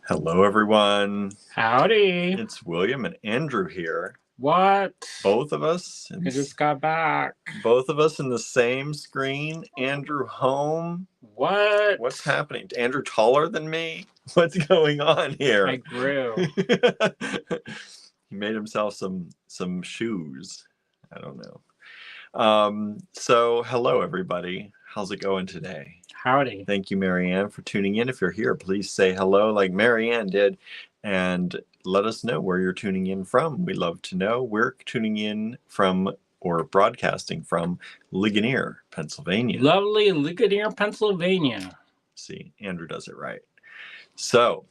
Hello, everyone. Howdy. It's William and Andrew here. What? Both of us. I just got back. Both of us in the same screen. Andrew home. What? What's happening? Andrew taller than me? What's going on here? I grew. He made himself some shoes. I don't know. So hello, everybody. How's it going today? Howdy. Thank you, Marianne, for tuning in. If you're here, please say hello like Marianne did and let us know where you're tuning in from. We love to know. We're tuning in from or broadcasting from Ligonier, Pennsylvania. Lovely Ligonier, Pennsylvania. See, Andrew does it right. So,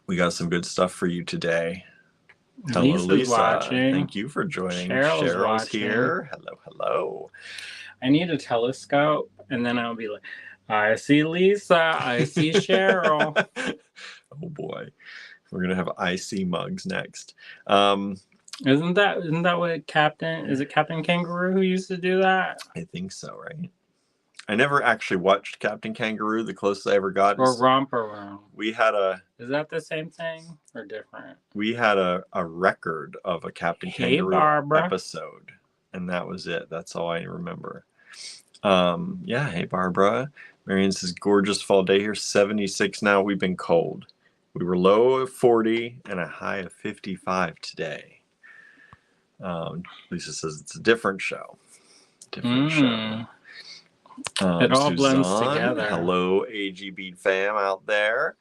we got some good stuff for you today. Hello, Lisa. Watching. Thank you for joining. Cheryl's here. Hello. I need a telescope, and then I'll be like, I see Lisa. I see Cheryl. Oh boy, we're gonna have IC mugs next. Isn't that what Captain Kangaroo who used to do that? I think so, right? I never actually watched Captain Kangaroo. The closest I ever got or Romper Room. We had a. Is that the same thing or different? We had a record of a Captain Kangaroo episode, and that was it. That's all I remember. Yeah. Hey, Barbara. Marion says, gorgeous fall day here. 76 now. We've been cold. We were low of 40 and a high of 55 today. Lisa says it's a different show. Show. It all blends together. Hello, AG Beat fam out there.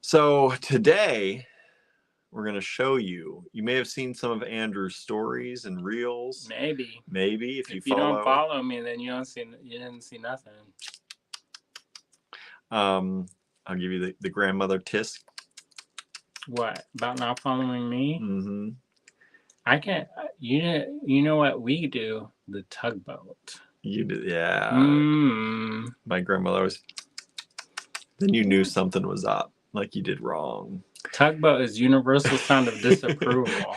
So today we're going to show you. You may have seen some of Andrew's stories and reels. Maybe. If you don't follow me, then you didn't see nothing. I'll give you the grandmother tisk. What about not following me? Mm-hmm. I can't. You know what we do? The tugboat. You do, yeah. My grandmother was. Then you knew something was up, like you did wrong. Tugboat is universal sound of disapproval.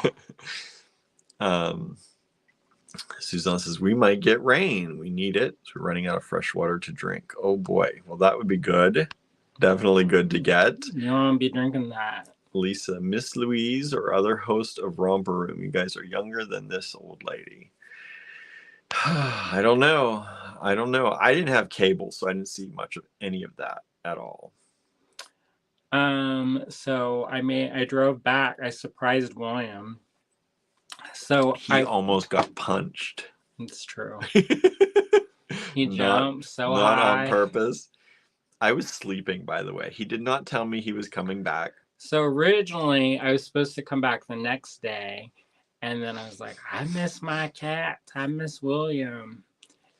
Suzanne says, we might get rain. We need it. So we're running out of fresh water to drink. Oh boy. Well, that would be good. Definitely good to get. You don't want to be drinking that. Lisa, Miss Louise, or other host of Romper Room. You guys are younger than this old lady. I don't know. I didn't have cable, so I didn't see much of any of that at all. So I drove back. I surprised William. So he almost got punched. It's true. He jumped so high. Not on purpose. I was sleeping, by the way. He did not tell me he was coming back. So originally, I was supposed to come back the next day. And then I was like, I miss my cat. I miss William.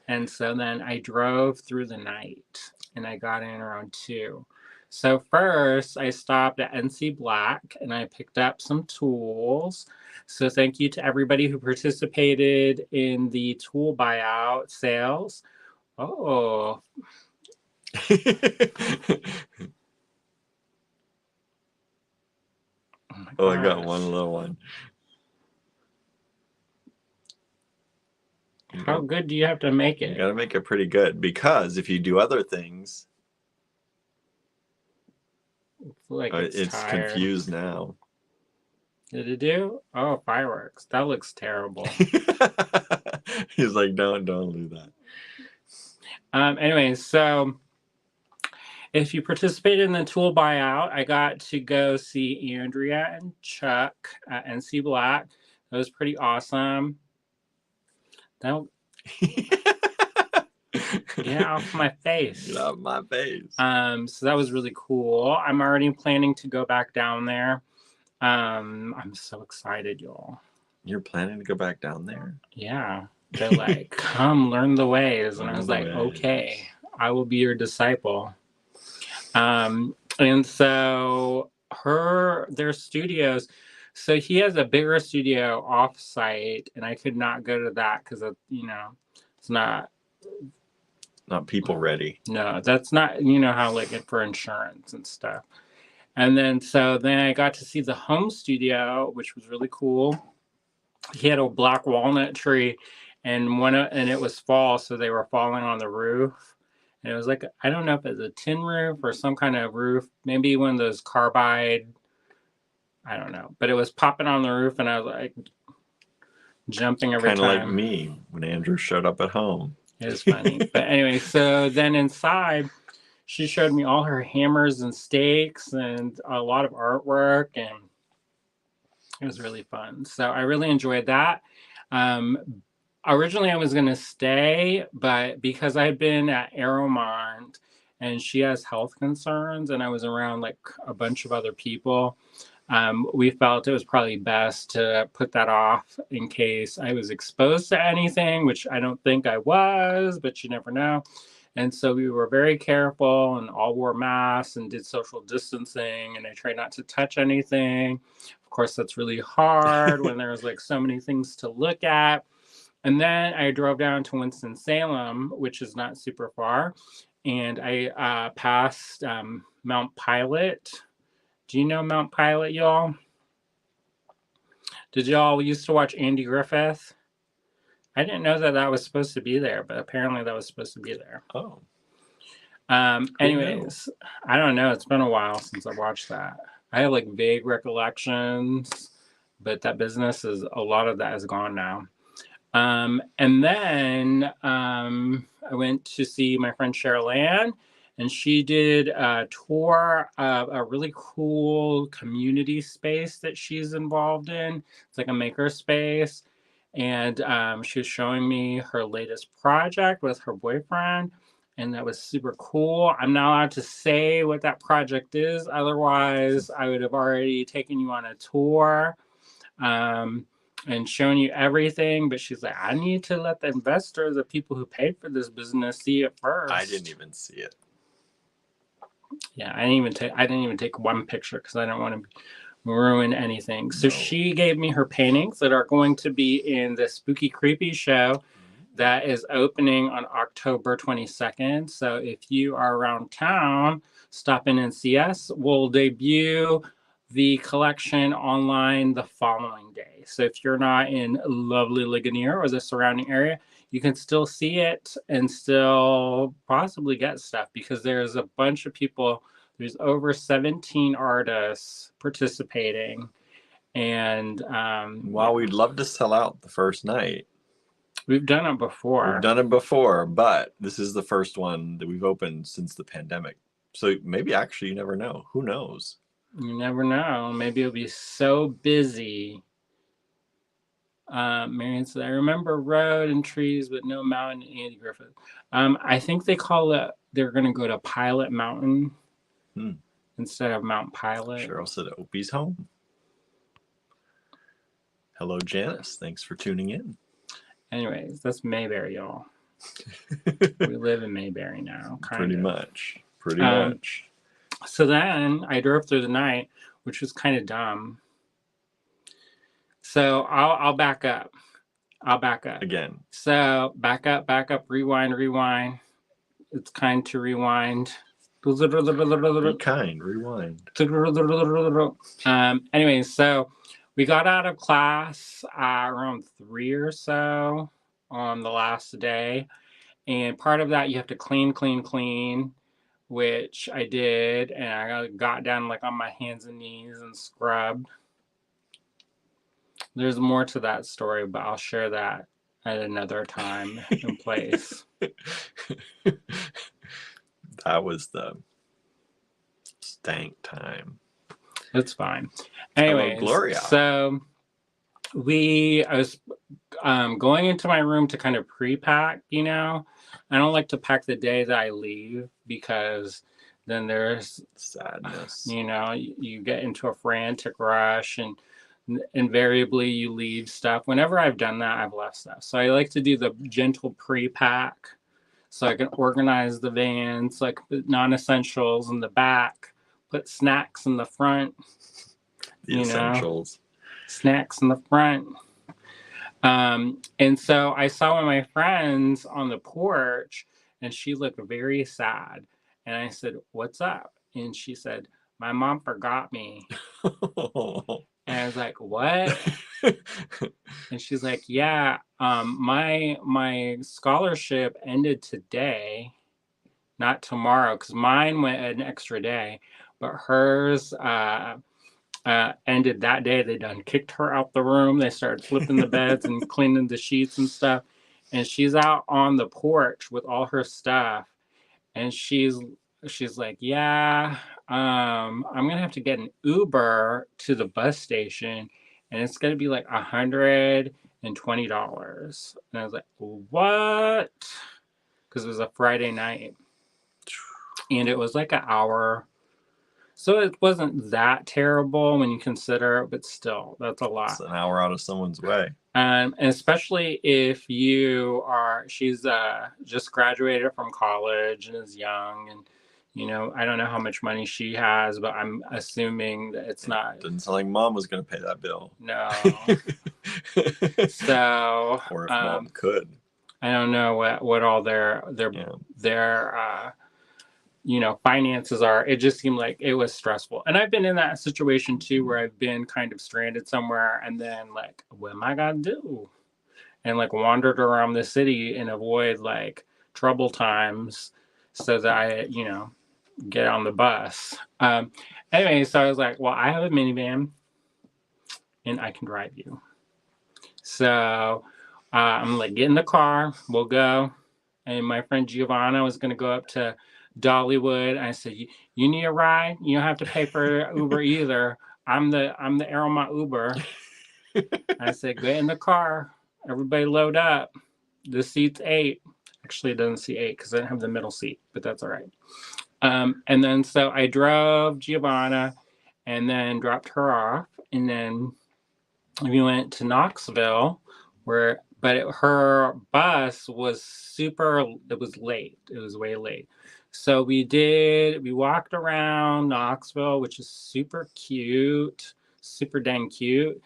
And so then I drove through the night. And I got in around 2. So first, I stopped at NC Black. And I picked up some tools. So thank you to everybody who participated in the tool buyout sales. Oh. Oh, I got one little one. How good do you have to make it? You got to make it pretty good, because if you do other things, it's confused now. Did it do? Oh, fireworks. That looks terrible. He's like, don't do that. Anyway, so if you participated in the tool buyout, I got to go see Andrea and Chuck at NC Black. That was pretty awesome. Get off my face. Get off my face. So that was really cool. I'm already planning to go back down there. I'm so excited, y'all. You're planning to go back down there? Yeah. They're like, come learn the ways. And I was like, okay, I will be your disciple. And so their studios, so he has a bigger studio off-site, and I could not go to that because, it's not people ready. No, that's not, how like for insurance and stuff. And then I got to see the home studio, which was really cool. He had a black walnut tree, and it was fall, so they were falling on the roof. And it was like, I don't know if it's a tin roof or some kind of roof, maybe one of those carbide, I don't know. But it was popping on the roof, and I was like jumping every time. Kind of like time. me when Andrew showed up at home. It was funny. But anyway, so then inside, she showed me all her hammers and stakes and a lot of artwork, and it was really fun. So I really enjoyed that. Originally, I was going to stay, but because I had been at Aeromont and she has health concerns, and I was around like a bunch of other people, we felt it was probably best to put that off in case I was exposed to anything, which I don't think I was, but you never know. And so we were very careful and all wore masks and did social distancing. And I tried not to touch anything. Of course, that's really hard when there's like so many things to look at. And then I drove down to Winston-Salem, which is not super far. And I passed Mount Pilot. Do you know Mount Pilot, y'all? Did y'all used to watch Andy Griffith? I didn't know that was supposed to be there, but apparently that was supposed to be there. Oh. Anyways, I don't know. It's been a while since I watched that. I have like vague recollections, but that business is, a lot of that is gone now. And then I went to see my friend Cheryl Ann, and she did a tour of a really cool community space that she's involved in. It's like a maker space. And she was showing me her latest project with her boyfriend. And that was super cool. I'm not allowed to say what that project is. Otherwise, I would have already taken you on a tour and shown you everything. But she's like, I need to let the investors, the people who paid for this business, see it first. I didn't even see it. Yeah, I didn't even take one picture because I don't want to ruin anything. So she gave me her paintings that are going to be in the Spooky Creepy show that is opening on October 22nd. So if you are around town, stop in and see us. We'll debut the collection online the following day. So if you're not in lovely Ligonier or the surrounding area, you can still see it and still possibly get stuff because there's a bunch of people. There's over 17 artists participating. And while we'd love to sell out the first night, we've done it before. But this is the first one that we've opened since the pandemic. So maybe actually you never know. Who knows? You never know. Maybe it'll be so busy. Marion said, I remember road and trees, but no mountain. Andy Griffith. I think they call it, they're going to go to Pilot Mountain instead of Mount Pilot. Cheryl said Opie's home. Hello, Janice. Thanks for tuning in. Anyways, that's Mayberry, y'all. We live in Mayberry now. Pretty much. So then I drove through the night, which was kind of dumb. So I'll back up. Again. So back up, rewind. It's kind to rewind. Be kind, rewind. Anyways, so we got out of class around 3 or so on the last day. And part of that, you have to clean, which I did. And I got down like on my hands and knees and scrubbed. There's more to that story, but I'll share that at another time and place. That was the stank time. It's fine. Anyways, Gloria. So I was going into my room to kind of pre-pack, you know. I don't like to pack the day that I leave because then there's sadness. You know, you get into a frantic rush and invariably you leave stuff. Whenever I've done that, I've left stuff. So I like to do the gentle pre-pack so I can organize the vans, like put non-essentials in the back, put snacks in the front. The essentials. Snacks in the front. And so I saw one of my friends on the porch and she looked very sad. And I said, what's up? And she said, my mom forgot me. And I was like, what? And she's like, yeah, my scholarship ended today. not tomorrow, because mine went an extra day, but hers ended that day. They done kicked her out the room. They started flipping the beds and cleaning the sheets and stuff. And she's out on the porch with all her stuff. And she's like, yeah, I'm gonna have to get an Uber to the bus station, and it's gonna be like $120. And I was like, what? Because it was a Friday night, and it was like an hour. So it wasn't that terrible when you consider it, but still, that's a lot. It's an hour out of someone's way. And especially if she's just graduated from college and is young, and I don't know how much money she has, but I'm assuming that it's not. Didn't sound like mom was going to pay that bill. No. So. Or if mom could. I don't know what all their finances are. It just seemed like it was stressful. And I've been in that situation too, where I've been kind of stranded somewhere and then like, what am I gonna do? And like wandered around the city and avoid like trouble times so that I, get on the bus. Anyway, so I was like, well, I have a minivan and I can drive you. So I'm like, get in the car, we'll go. And my friend Giovanna was going to go up to Dollywood. I said, you need a ride? You don't have to pay for Uber either. I'm the Aeromont Uber. I said, get in the car. Everybody load up. The seat's 8. Actually, it doesn't see 8 because I didn't have the middle seat, but that's all right. And then so I drove Giovanna and then dropped her off. And then we went to Knoxville but her bus was it was late. It was way late. So we walked around Knoxville, which is super cute, super dang cute.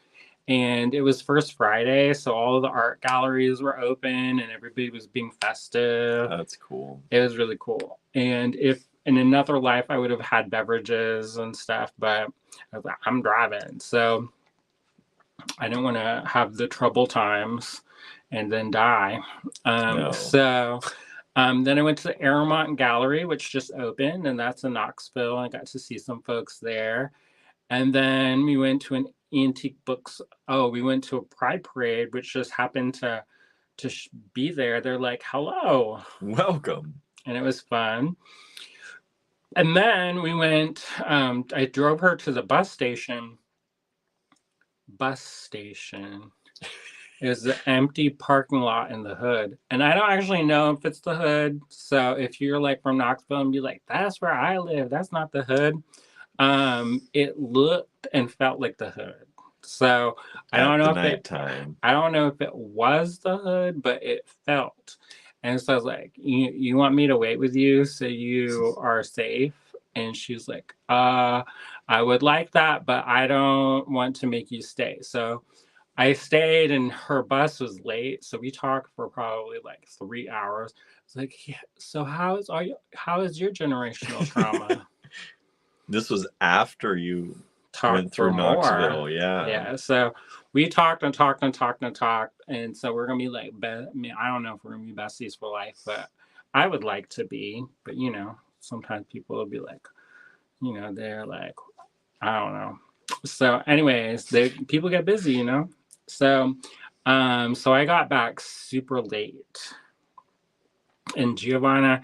And it was First Friday, so all of the art galleries were open and everybody was being festive. That's cool. It was really cool. And if in another life I would have had beverages and stuff, but I was like, I'm driving. So I don't want to have the trouble times and then die. No. So then I went to the Aeromont Gallery, which just opened, and that's in Knoxville. I got to see some folks there. And then we went to an antique books. Oh, we went to a Pride Parade, which just happened to be there. They're like, hello. Welcome. And it was fun. And then we went, I drove her to the bus station. It was the empty parking lot in the hood. And I don't actually know if it's the hood. So if you're like from Knoxville and be like, that's where I live, that's not the hood. It looked and felt like the hood. So I don't know if it was the hood, but it felt. And so I was like, you want me to wait with you so you are safe? And she was like, I would like that, but I don't want to make you stay. So I stayed and her bus was late. So we talked for probably like 3 hours. It's like, yeah, so how is your generational trauma? This was after you went through Knoxville. Yeah. Yeah. So we talked and talked and talked and talked. And so we're going to be like, I don't know if we're going to be besties for life, but I would like to be. But, sometimes people will be like, they're like, I don't know. So anyways, people get busy, So, so I got back super late. And Giovanna,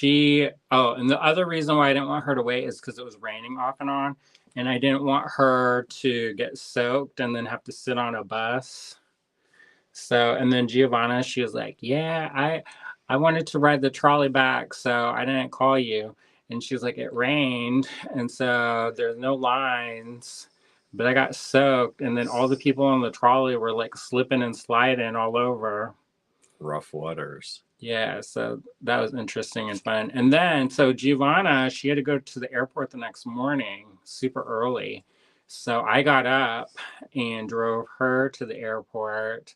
and the other reason why I didn't want her to wait is because it was raining off and on. And I didn't want her to get soaked and then have to sit on a bus. So, and then Giovanna, she was like, yeah, I wanted to ride the trolley back, so I didn't call you. And she was like, it rained, and so there's no lines, but I got soaked. And then all the people on the trolley were like slipping and sliding all over. Rough waters. Yeah, so that was interesting and fun. And then, so Giovanna, she had to go to the airport the next morning, super early. So I got up and drove her to the airport.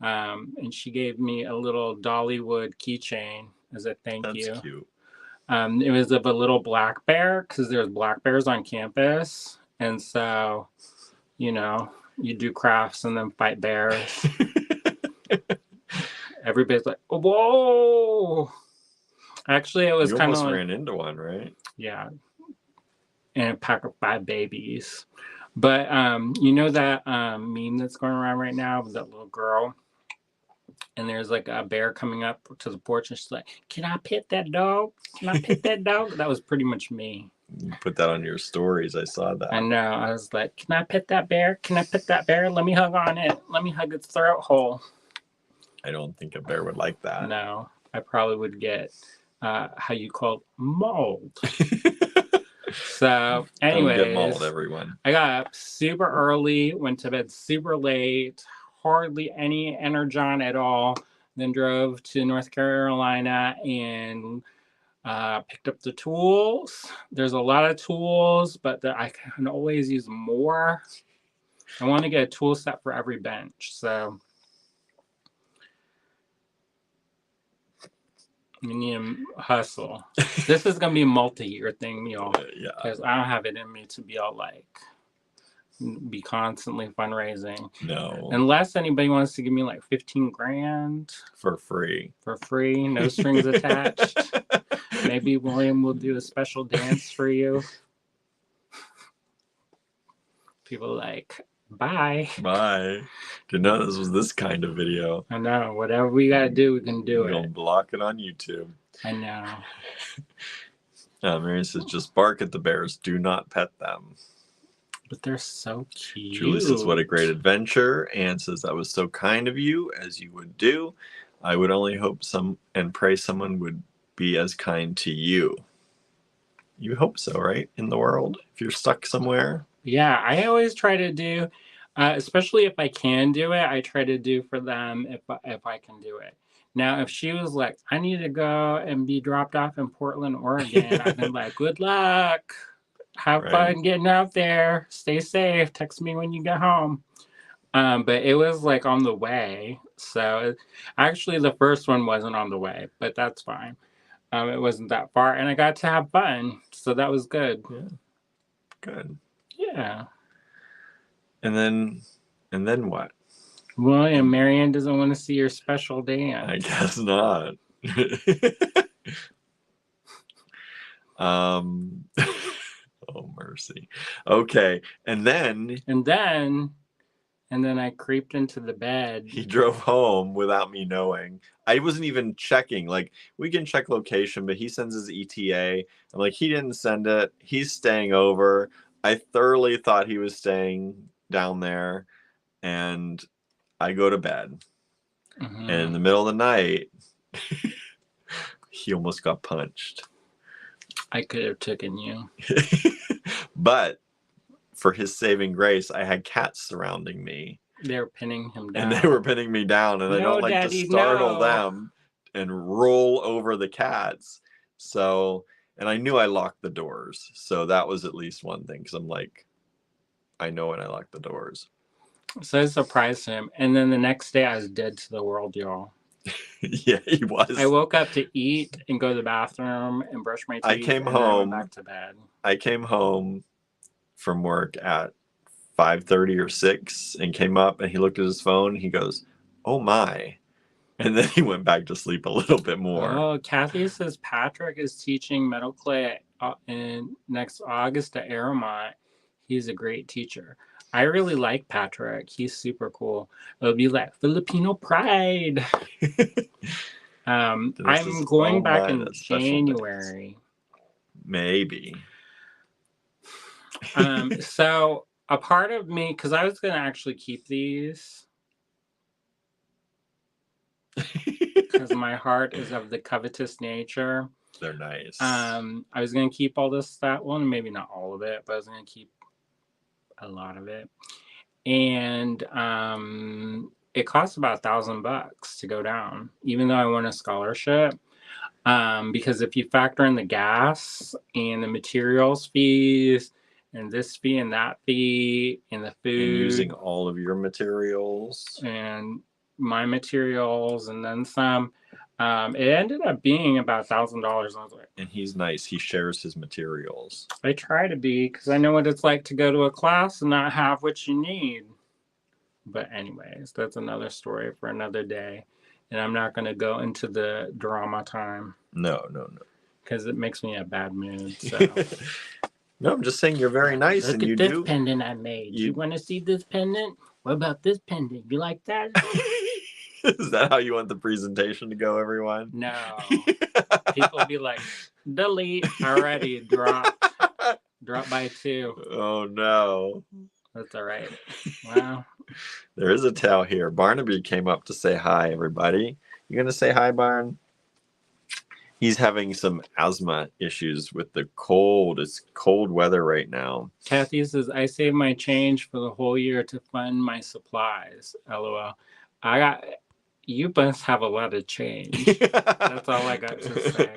And she gave me a little Dollywood keychain as a thank you. That's cute. It was of a little black bear because there's black bears on campus. And so, you do crafts and then fight bears. Everybody's like, whoa. Actually, it was You kind of almost like, ran into one, right? yeah, and a pack of 5 babies. But you know that meme that's going around right now with that little girl, and there's like a bear coming up to the porch, and she's like, "Can I pet that dog? Can I pet that dog?" That was pretty much me. You put that on your stories. I saw that. I know. I was like, "Can I pet that bear? Can I pet that bear? Let me hug on it. Let me hug its throat hole." I don't think a bear would like that. No, I probably would get how you call it, mauled. So, Don't get mauled, anyways, everyone. I got up super early, went to bed super late, hardly any energon at all. Then drove to North Carolina and picked up the tools. There's a lot of tools, but I can always use more. I want to get a tool set for every bench. So we need to hustle. This is going to be a multi-year thing, y'all. Yeah. Because I don't have it in me to be all like, be constantly fundraising. No. Unless anybody wants to give me like 15 grand. For free. For free, no strings attached. Maybe William will do a special dance for you. People like, bye. Bye. Didn't know this was this kind of video. I know. Whatever we got to do, we can do We're gonna it. block it on YouTube. I know. Marion says, just bark at the bears. Do not pet them. But they're so cute. Julie says, what a great adventure. Anne says, that was so kind of you, as you would do. I would only hope and pray someone would be as kind to you. You hope so, right? In the world, if you're stuck somewhere. Yeah, I always try to do, especially if I can do it, I try to do for them if I can do it. Now, if she was like, I need to go and be dropped off in Portland, Oregon, I've been like, good luck. Have fun getting out there. Stay safe. Text me when you get home. But it was like on the way. So actually the first one wasn't on the way, but that's fine. It wasn't that far, and I got to have fun. So that was good. Yeah. Good. Yeah. And then what? William, Marianne doesn't want to see your special dance. I guess not. Oh mercy. Okay. And then I creeped into the bed. He drove home without me knowing. I wasn't even checking. Like, we can check location, but he sends his ETA. I'm like, he didn't send it. He's staying over. I thoroughly thought he was staying down there, and I go to bed. Mm-hmm. And in the middle of the night, he almost got punched. I could have taken you. But for his saving grace, I had cats surrounding me. They were pinning him down. And they were pinning me down, and I don't like to startle them and roll over the cats. So, and I knew I locked the doors. So that was at least one thing, because I'm like, I know when I lock the doors. So I surprised him. And then the next day I was dead to the world, y'all. Yeah, he was. I woke up to eat and go to the bathroom and brush my teeth. I came home. I went back to bed. I came home from work at 5:30 or 6 and came up, and he looked at his phone. He goes, oh my. And then he went back to sleep a little bit more. Oh, Kathy says Patrick is teaching metal clay in next August at Aramont. He's a great teacher. I really like Patrick. He's super cool. It'll be like Filipino pride. I'm going back in January. Maybe. So a part of me, because I was going to actually keep these, because my heart is of the covetous nature. They're nice. I was going to keep all this stuff. Well, maybe not all of it, but I was going to keep a lot of it. And it costs about $1,000 to go down, even though I won a scholarship. Because if you factor in the gas and the materials fees and this fee and that fee and the food. And using all of your materials. And my materials and then some. It ended up being about $1,000. I was like, and he's nice. He shares his materials. I try to be, because I know what it's like to go to a class and not have what you need. But anyways, that's another story for another day. And I'm not going to go into the drama time. No. Because it makes me in a bad mood. So. No, I'm just saying you're very nice. Look at this pendant I made. You want to see this pendant? What about this pendant? You like that? Is that how you want the presentation to go, everyone? No. People be like, delete already. Drop by 2. Oh, no. That's all right. Wow. There is a towel here. Barnaby came up to say hi, everybody. You going to say hi, Barn? He's having some asthma issues with the cold. It's cold weather right now. Kathy says, I saved my change for the whole year to fund my supplies. LOL. You must have a lot of change. That's all I got to say.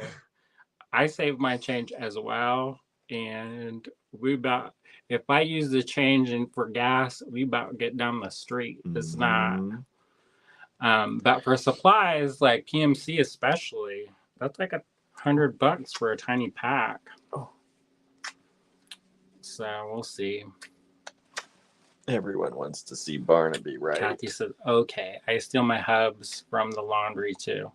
I saved my change as well. And if I use the change for gas, we about get down the street. It's not. But for supplies, like PMC especially, that's like $100 for a tiny pack. Oh. So we'll see. Everyone wants to see Barnaby, right? Kathy says, okay, I steal my hubs from the laundry too.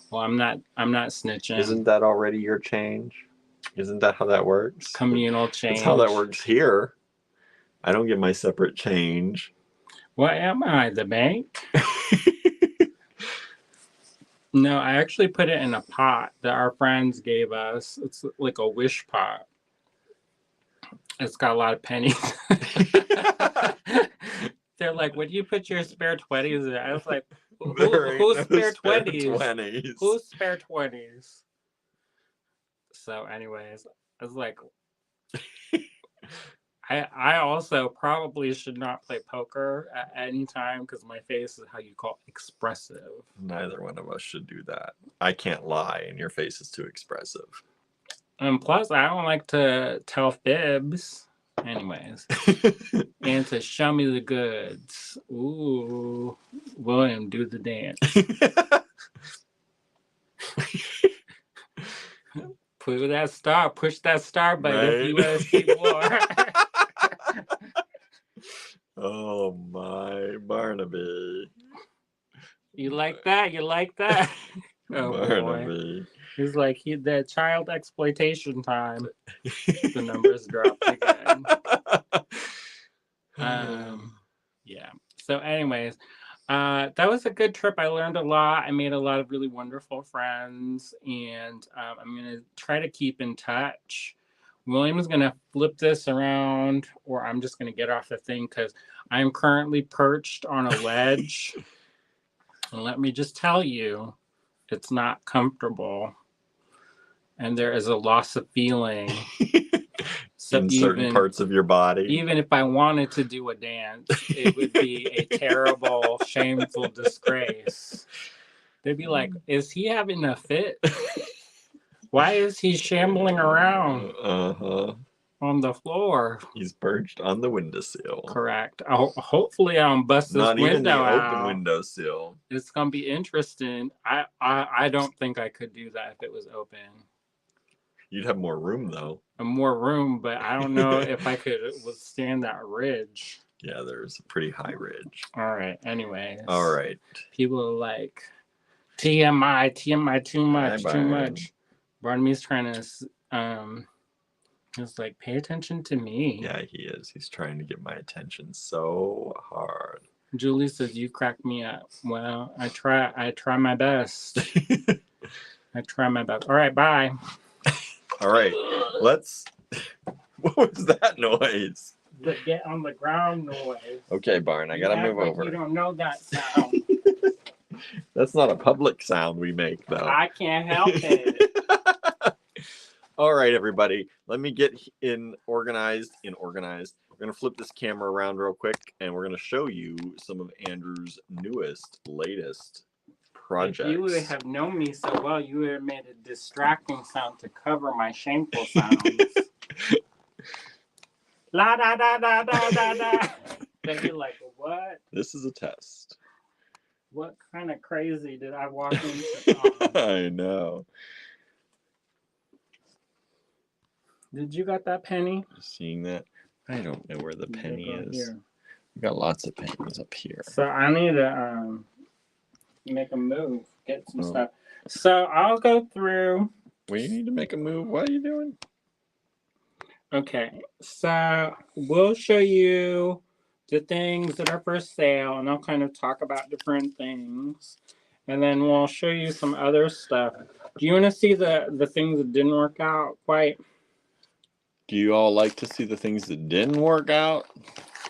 Well, I'm not snitching. Isn't that already your change? Isn't that how that works? Communal change. That's how that works here. I don't get my separate change. What am I, the bank? No, I actually put it in a pot that our friends gave us. It's like a wish pot. It's got a lot of pennies. They're like, would you put your spare 20s in? I was like, who's spare 20s? Who's spare 20s? So anyways, I was like, I also probably should not play poker at any time because my face is how you call expressive. Neither one of us should do that. I can't lie and your face is too expressive. And plus, I don't like to tell fibs. Anyways. And to show me the goods. Ooh. William, do the dance. Push that star button if you want to see more. Oh my, Barnaby. You like that? Oh Barnaby. Boy. He's like, that child exploitation time. The numbers dropped again. Yeah. So anyways, that was a good trip. I learned a lot. I made a lot of really wonderful friends, and I'm going to try to keep in touch. William's going to flip this around, or I'm just going to get off the thing because I'm currently perched on a ledge. And let me just tell you, it's not comfortable. And there is a loss of feeling. So in certain parts of your body. Even if I wanted to do a dance, it would be a terrible, shameful disgrace. They'd be like, is he having a fit? Why is he shambling around on the floor? He's perched on the windowsill. Correct. Hopefully I don't bust this window out. Not even the open windowsill. It's going to be interesting. I don't think I could do that if it was open. You'd have more room, though. More room, but I don't know if I could withstand that ridge. Yeah, there's a pretty high ridge. All right. Anyways. All right. People are like, TMI, too much. Barnaby's trying to, it's like, pay attention to me. Yeah, he is. He's trying to get my attention so hard. Julie says, you crack me up. Well, I try my best. I try my best. All right, bye. All right, let's. What was that noise? The get on the ground noise. Okay, Barn, I gotta move over. You don't know that sound. That's not a public sound we make, though. I can't help it. All right, everybody, let me get organized. We're gonna flip this camera around real quick, and we're gonna show you some of Andrew's latest projects. If you would have known me so well, you would have made a distracting sound to cover my shameful sounds. La da da da da da da. Then you're like, what? This is a test. What kind of crazy did I walk into? I know. Did you got that penny? Seeing that? I don't know where the penny is. Here. We got lots of pennies up here. So I need to make a move, get some stuff. So I'll go through. We need to make a move. What are you doing? Okay, so we'll show you the things that are for sale, and I'll kind of talk about different things, and then we'll show you some other stuff. Do you want to see the things that didn't work out quite? Do you all like to see the things that didn't work out?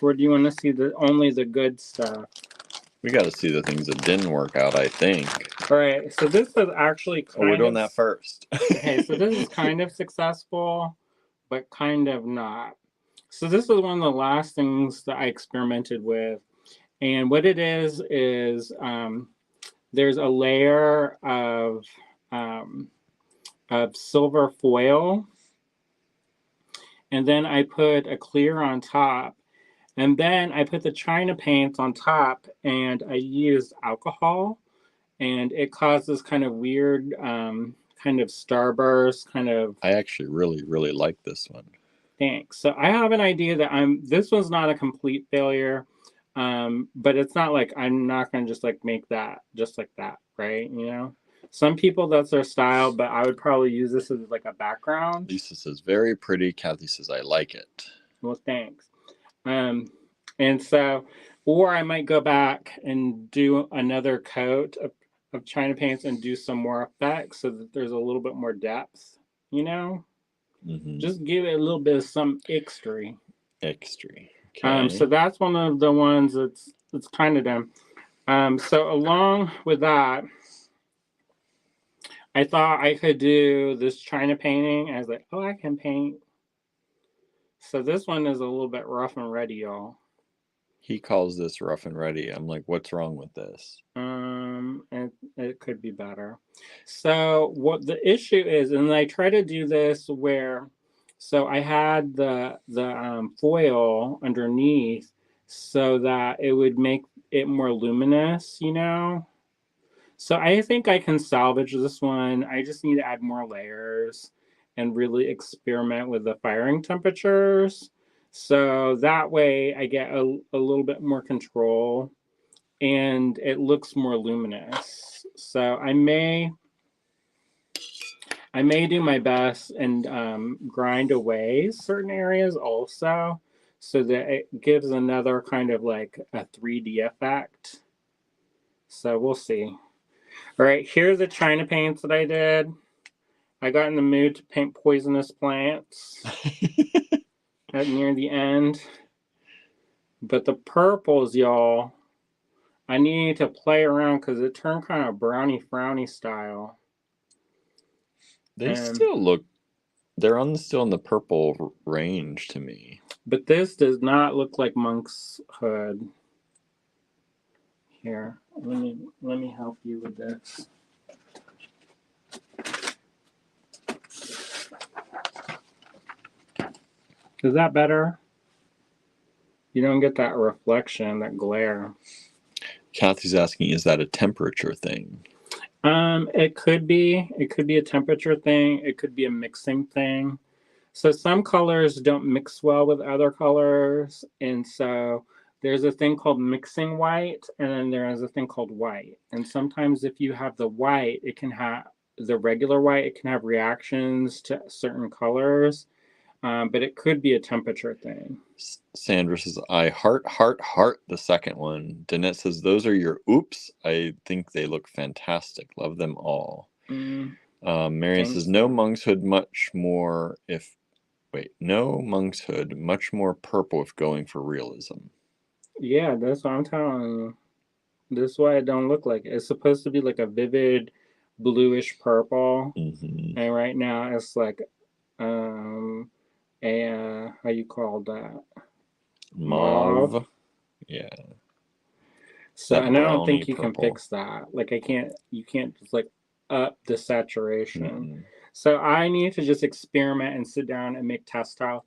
Or do you want to see only the good stuff? We got to see the things that didn't work out, I think. All right, so this is actually we're doing that first. Okay, so this is kind of successful, but kind of not. So this is one of the last things that I experimented with. And what it is there's a layer of silver foil. And then I put a clear on top. And then I put the China paints on top, and I used alcohol. And it causes kind of weird kind of starburst, kind of. I actually really, really like this one. Thanks. So I have an idea that this one's not a complete failure, but it's not like I'm not going to just like make that just like that, right? You know, some people that's their style, but I would probably use this as like a background. Lisa says very pretty. Kathy says I like it. Well, thanks. And so, or I might go back and do another coat of China paints and do some more effects so that there's a little bit more depth, you know? Mm-hmm. Just give it a little bit of some extra. Okay. So that's one of the ones that's kind of done. So along with that, I thought I could do this China painting. I was like, oh, I can paint. So this one is a little bit rough and ready, y'all. He calls this rough and ready. I'm like, what's wrong with this? It could be better. So what the issue is, and I try to do this where, so I had the foil underneath so that it would make it more luminous, you know. So I think I can salvage this one. I just need to add more layers and really experiment with the firing temperatures. So that way I get a little bit more control and it looks more luminous. So I may do my best and grind away certain areas also so that it gives another kind of like a 3D effect. So we'll see. All right, here are the China paints that I did. I got in the mood to paint poisonous plants at near the end. But the purples, y'all, I need to play around because it turned kind of browny frowny style. They still look, they're still in the purple range to me. But this does not look like Monk's Hood. Here, let me help you with this. Is that better? You don't get that reflection, that glare. Kathy's asking, is that a temperature thing? It could be. It could be a temperature thing. It could be a mixing thing. So some colors don't mix well with other colors. And so there's a thing called mixing white, and then there is a thing called white. And sometimes if you have the white, it can have the regular white, it can have reactions to certain colors. But it could be a temperature thing. Sandra says, I heart the second one. Danette says, those are your oops. I think they look fantastic. Love them all. Marion says, no Monk's Hood much more much more purple if going for realism. Yeah, that's what I'm telling you. This is why it don't look like it. It's supposed to be like a vivid bluish purple. Mm-hmm. And right now it's like how you call that? Mauve. Yeah. So and I don't think you can fix that. Like you can't just like up the saturation. Mm-hmm. So I need to just experiment and sit down and make test tiles.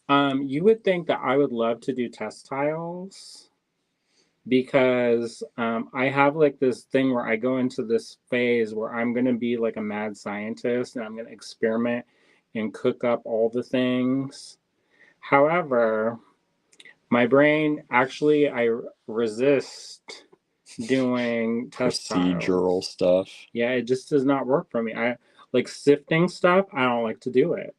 You would think that I would love to do test tiles because I have like this thing where I go into this phase where I'm going to be like a mad scientist and I'm going to experiment and cook up all the things. However, my brain actually, I resist doing test procedural stuff. Yeah, it just does not work for me. I like sifting stuff. I don't like to do it.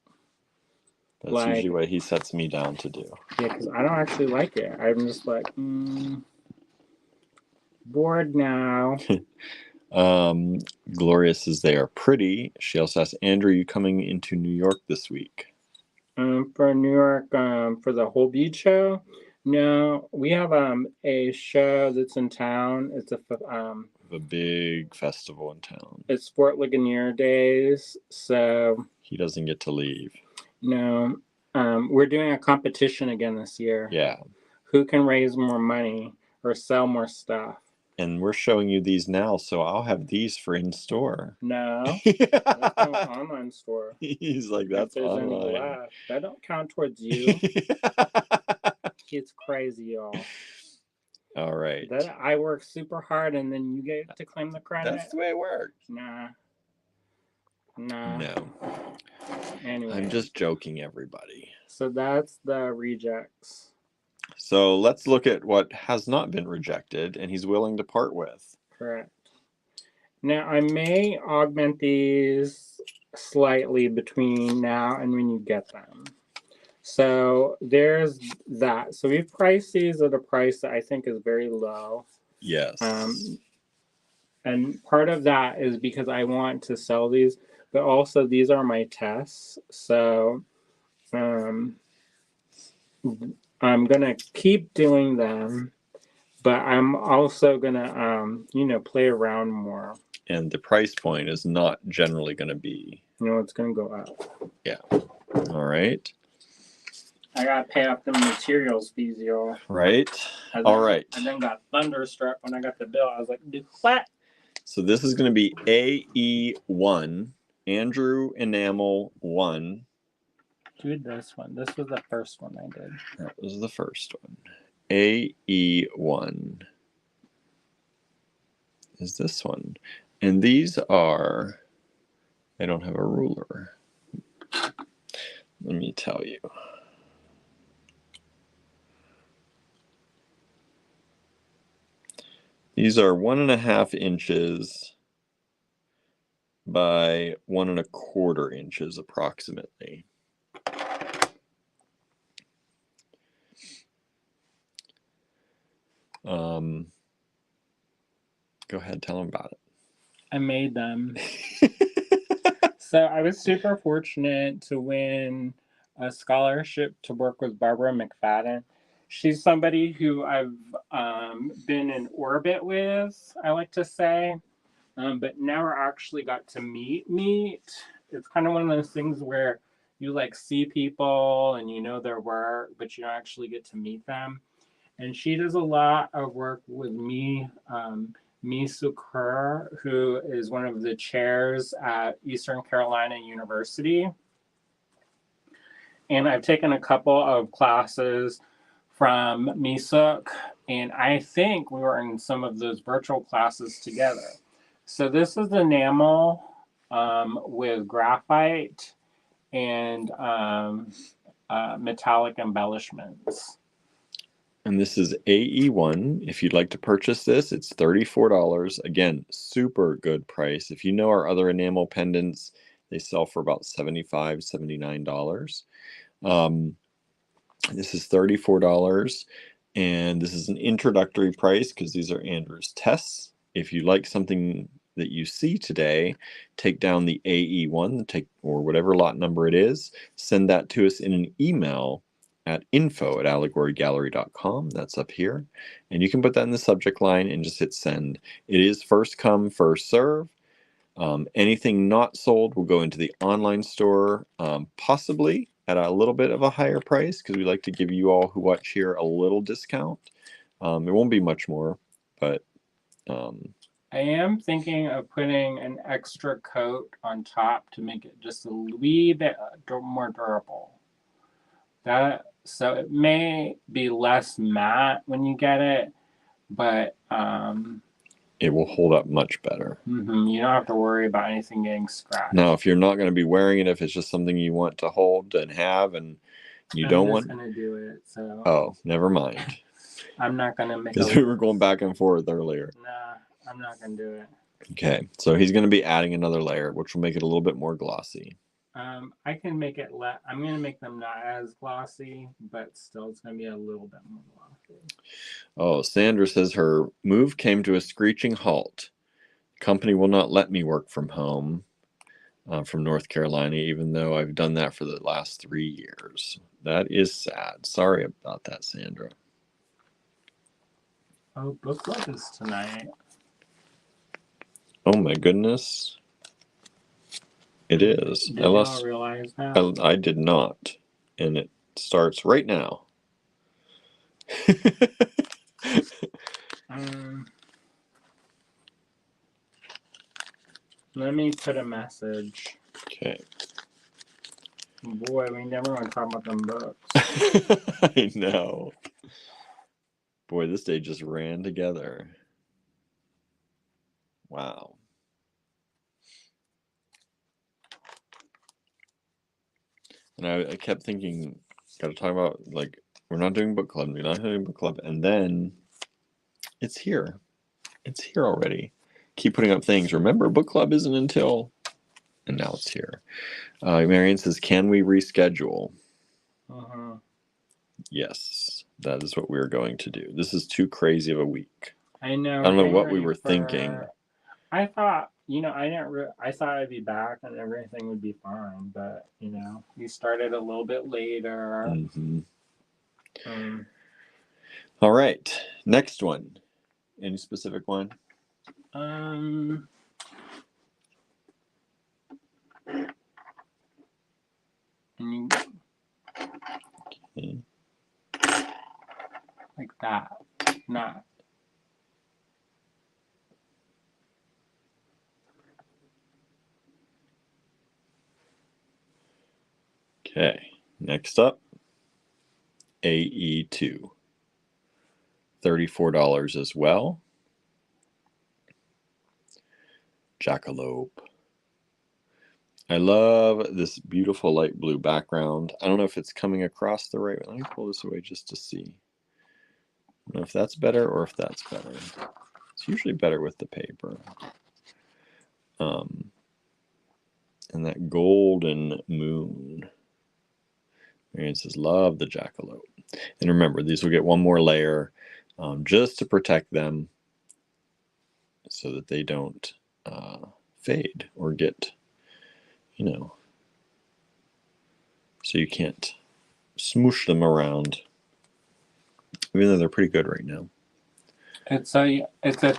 That's usually what he sets me down to do. Yeah, because I don't actually like it. I'm just like, bored now. Gloria says they are pretty. She also asks, Andrew, are you coming into New York this week? For New York, for the Whole Beach show? No, we have a show that's in town. It's a big festival in town. It's Fort Ligonier Days, so he doesn't get to leave. No, we're doing a competition again this year. Yeah. Who can raise more money or sell more stuff? And we're showing you these now, so I'll have these for in store. No, that's no online store. He's like, that's if there's online. Any left, that don't count towards you. It's crazy, y'all. All right. That I work super hard and then you get to claim the credit. That's the way it works. Nah. No. Anyway. I'm just joking, everybody. So that's the rejects. So let's look at what has not been rejected and he's willing to part with. Correct. Now, I may augment these slightly between now and when you get them. So there's that. So we've priced these at a price that I think is very low. Yes. And part of that is because I want to sell these, but also these are my tests. So I'm going to keep doing them, but I'm also going to, play around more. And the price point is not generally going to be... it's going to go up. Yeah. All right. I got to pay off the materials fees, y'all. Right. All right. And then got thunderstruck when I got the bill. I was like, what? So this is going to be AE1, Andrew Enamel 1. Do this one. This was the first one I did. That was the first one. AE1 is this one. And these are, I don't have a ruler. Let me tell you. These are 1.5 inches by 1.25 inches approximately. Go ahead, tell them about it. I made them. So I was super fortunate to win a scholarship to work with Barbara McFadden. She's somebody who I've been in orbit with, I like to say, but never actually got to meet. It's kind of one of those things where you see people and you know their work, but you don't actually get to meet them. And she does a lot of work with me, Misu Kerr, who is one of the chairs at Eastern Carolina University. And I've taken a couple of classes from Misuk, and I think we were in some of those virtual classes together. So this is enamel with graphite and metallic embellishments. And this is AE1. If you'd like to purchase this, it's $34. Again, super good price. If you know our other enamel pendants, they sell for about $75, $79. This is $34. And this is an introductory price because these are Andrew's tests. If you like something that you see today, take down the AE1, or whatever lot number it is, send that to us in an email at info@allegorygallery.com. That's up here. And you can put that in the subject line and just hit send. It is first come, first serve. Anything not sold will go into the online store, possibly at a little bit of a higher price, because we like to give you all who watch here a little discount. It won't be much more, but... I am thinking of putting an extra coat on top to make it just a wee bit more durable. So it may be less matte when you get it, but it will hold up much better. You don't have to worry about anything getting scratched. Now, if you're not going to be wearing it, if it's just something you want to hold and have, and you don't want... I'm just going to do it. So. Oh, never mind. I'm not going to make Because we were going back and forth earlier. Nah, I'm not going to do it. Okay, so he's going to be adding another layer, which will make it a little bit more glossy. I can make it I'm going to make them not as glossy, but still it's going to be a little bit more glossy. Oh, Sandra says her move came to a screeching halt. Company will not let me work from home from North Carolina, even though I've done that for the last 3 years. That is sad. Sorry about that, Sandra. Oh, book club is tonight. Oh my goodness. It is. Did y'all realize that? I did not. And it starts right now. Let me put a message. Okay. Boy, we never want to talk about them books. I know. Boy, this day just ran together. Wow. And I kept thinking, gotta talk about, like, we're not doing book club, and then it's here. It's here already. Keep putting up things. Remember, book club isn't until, and now it's here. Marion says, can we reschedule? Yes, that is what we're going to do. This is too crazy of a week. I know. I don't know what we were thinking. I thought, I thought I'd be back and everything would be fine, but we started a little bit later. All right, next one. Any specific one? Okay. Like that, not. Okay, next up, AE2. $34 as well. Jackalope. I love this beautiful light blue background. I don't know if it's coming across the right way. Let me pull this away just to see. I don't know if that's better or if that's better. It's usually better with the paper. And that golden moon. Marion says, love the jackalope. And remember, these will get one more layer just to protect them so that they don't fade or get, so you can't smoosh them around, even though they're pretty good right now. It's a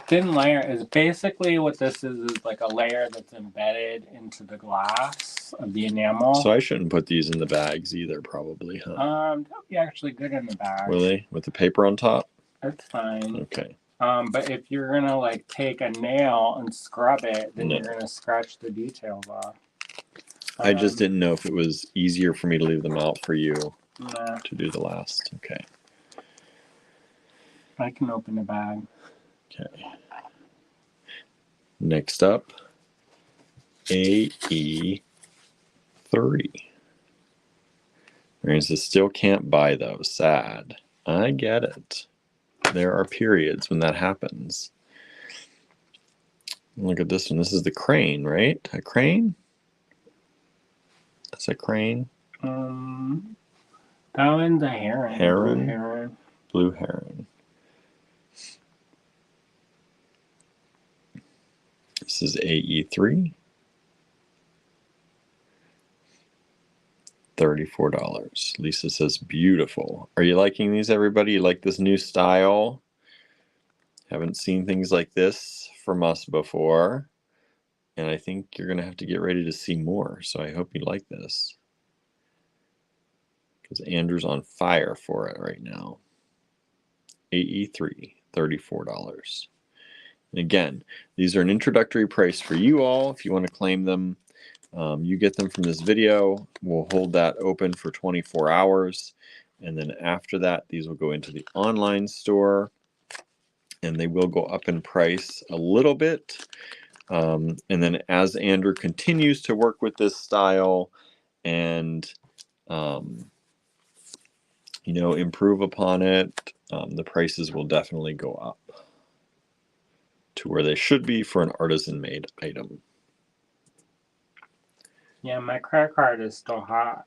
thin layer. It's basically what this is like a layer that's embedded into the glass of the enamel. So I shouldn't put these in the bags either, probably, huh? That would be actually good in the bag. Will they? With the paper on top? That's fine. Okay. But if you're gonna like take a nail and scrub it, then you're gonna scratch the details off. I just didn't know if it was easier for me to leave them out for you to do the last. Okay. I can open the bag. Okay. Next up, AE3. Marion says, still can't buy those. Sad. I get it. There are periods when that happens. Look at this one. This is the crane, right? A crane? That's a crane. That one's a heron. Heron. Blue heron. This is AE3. $34. Lisa says, beautiful. Are you liking these, everybody? You like this new style? Haven't seen things like this from us before. And I think you're going to have to get ready to see more. So I hope you like this. Because Andrew's on fire for it right now. AE3, $34. And again, these are an introductory price for you all. If you want to claim them, you get them from this video. We'll hold that open for 24 hours. And then after that, these will go into the online store. And they will go up in price a little bit. And then as Andrew continues to work with this style and improve upon it, the prices will definitely go up to where they should be for an artisan-made item. Yeah, my credit card is still hot.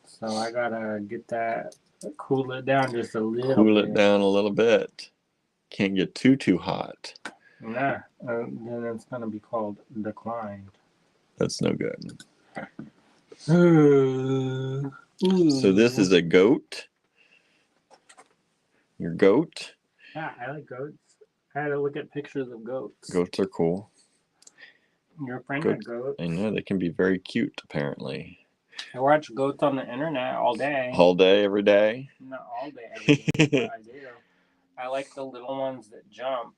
So I gotta get that, cool it down just a little bit. Cool it down a little bit. Can't get too hot. Nah, then it's gonna be called declined. That's no good. Ooh. So this is a goat. Your goat. Yeah, I like goats. I had to look at pictures of goats. Goats are cool. Your friend had goats. I know, they can be very cute, apparently. I watch goats on the internet all day. All day, every day? Not all day, every day, but I do. I like the little ones that jump.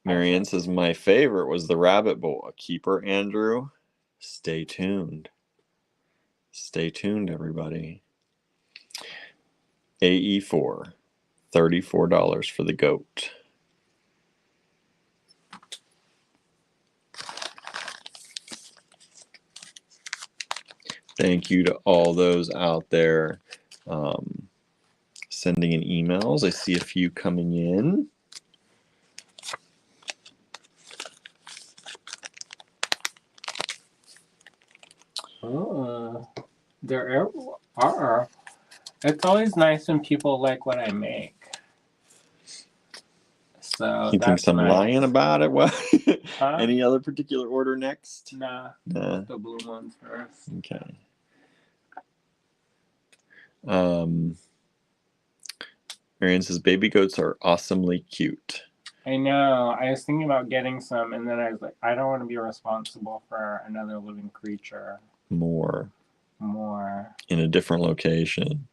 Marianne says, my favorite was the rabbit boa. Keeper, Andrew. Stay tuned. Stay tuned, everybody. AE4, $34 for the goat. Thank you to all those out there sending in emails. I see a few coming in. There are. It's always nice when people like what I make. So he thinks I'm lying about it. What? Huh? Any other particular order next? Nah. The blue ones first. Okay. Marianne says, baby goats are awesomely cute. I know. I was thinking about getting some, and then I was like, I don't want to be responsible for another living creature. More. In a different location.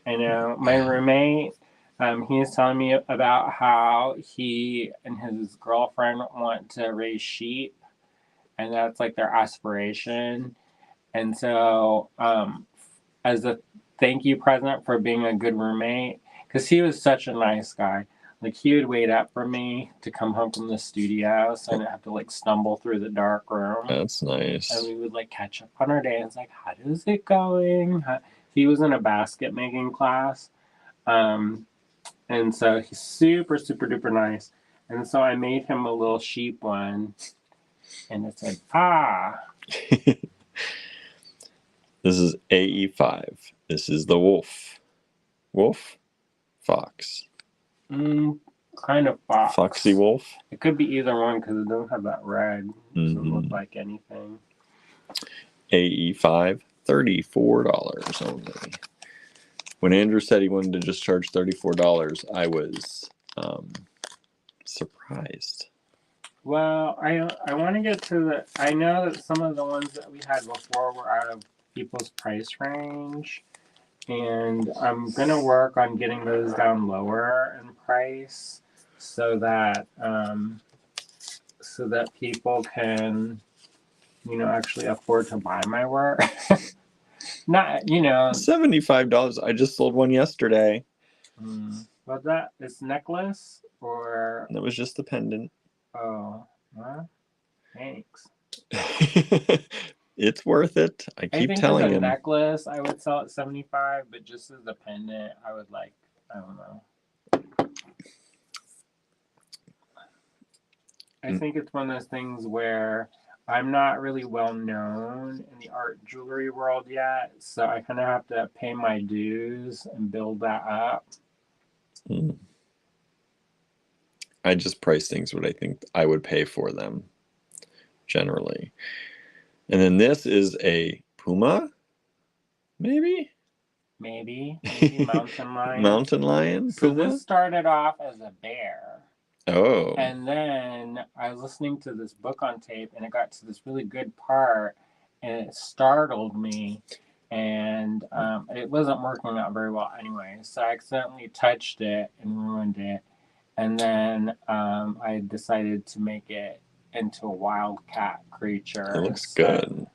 I know. My roommate, he was telling me about how he and his girlfriend want to raise sheep, and that's like their aspiration. And so, as a thank you present for being a good roommate, because he was such a nice guy. Like, he would wait up for me to come home from the studio, so I didn't have to, like, stumble through the dark room. That's nice. And we would, like, catch up on our day. I was like, how is it going? He was in a basket making class. And so he's super, super duper nice. And so I made him a little sheep one. And it said, ah. This is AE5. This is the wolf. Wolf? Fox. Kind of fox. Foxy wolf? It could be either one because it doesn't have that red. Doesn't look like anything. AE5, $34 only. When Andrew said he wanted to just charge $34, I was surprised. Well, I want to get to the... I know that some of the ones that we had before were out of people's price range. And I'm going to work on getting those down lower in price so that people can, actually afford to buy my work. Not, $75. I just sold one yesterday. Was that this necklace or? That was just the pendant. Oh, well, thanks. It's worth it. I keep telling him. As a necklace, I would sell at $75, but just as a pendant, I would I don't know. I think it's one of those things where I'm not really well known in the art jewelry world yet, so I kind of have to pay my dues and build that up. I just price things what I think I would pay for them, generally. And then this is a puma, maybe mountain lion. Mountain lion, so puma? This started off as a bear. Oh. And then I was listening to this book on tape, and it got to this really good part, and it startled me, and it wasn't working out very well anyway. So I accidentally touched it and ruined it, and then I decided to make it into a wildcat creature. It looks good.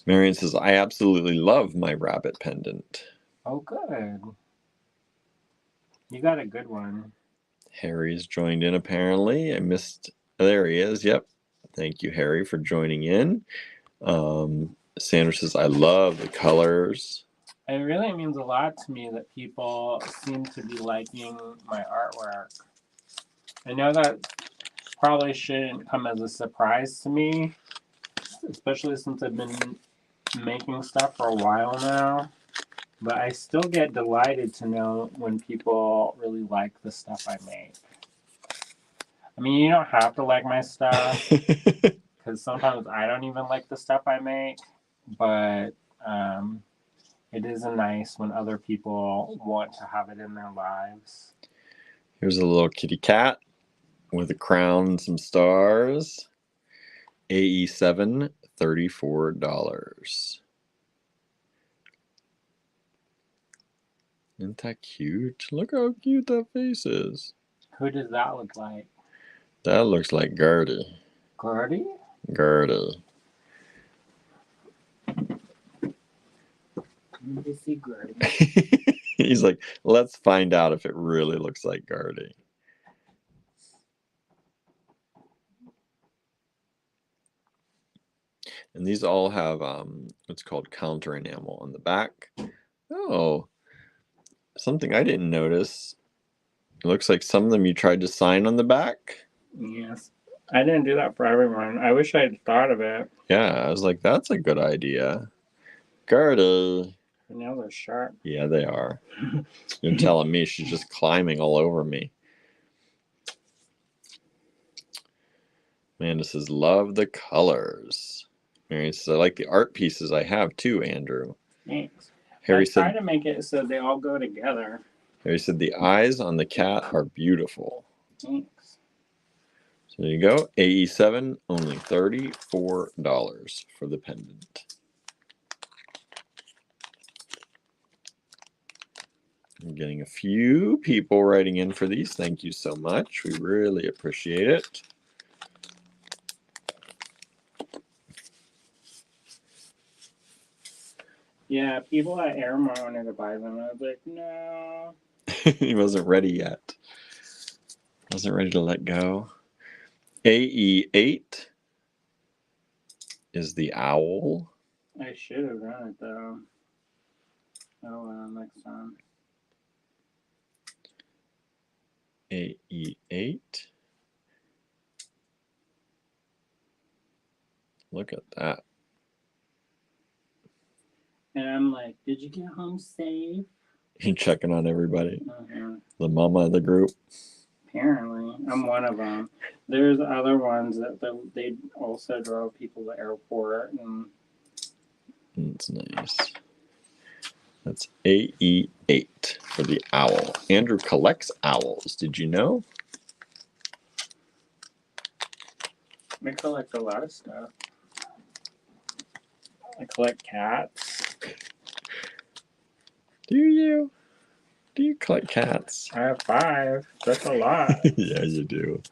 Marianne says, I absolutely love my rabbit pendant. Oh, good. You got a good one. Harry's joined in, apparently. I missed... There he is. Yep. Thank you, Harry, for joining in. Sandra says, I love the colors. It really means a lot to me that people seem to be liking my artwork. I know that probably shouldn't come as a surprise to me, especially since I've been making stuff for a while now. But I still get delighted to know when people really like the stuff I make. I mean, you don't have to like my stuff, because sometimes I don't even like the stuff I make. But it is nice when other people want to have it in their lives. Here's a little kitty cat with a crown and some stars. AE7, $34. Isn't that cute? Look how cute that face is. Who does that look like? That looks like Gertie. Gertie? Gertie. Let me see Gertie. He's like, let's find out if it really looks like Gertie. And these all have what's called counter enamel on the back. Oh, something I didn't notice. It looks like some of them you tried to sign on the back. Yes. I didn't do that for everyone. I wish I had thought of it. Yeah, I was like, that's a good idea. Gertie. Her nails are sharp. Yeah, they are. You're telling me she's just climbing all over me. Amanda says, love the colors. Mary says, I like the art pieces I have too, Andrew. Thanks. Harry I try said, to make it so they all go together. Harry said, the eyes on the cat are beautiful. Thanks. So there you go. AE7, only $34 for the pendant. I'm getting a few people writing in for these. Thank you so much. We really appreciate it. Yeah, people at Airmar wanted to buy them. I was like, no. He wasn't ready yet. Wasn't ready to let go. AE8 is the owl. I should have done it though. Oh well, next time. AE8. Look at that. And I'm like, did you get home safe? You're checking on everybody. The mama of the group. Apparently, I'm one of them. There's other ones that they also drove people to the airport. And that's nice. That's AE8 for the owl. Andrew collects owls. Did you know? I collect a lot of stuff. I collect cats. Do you? Do you collect cats? I have 5. That's a lot. Yeah, you do.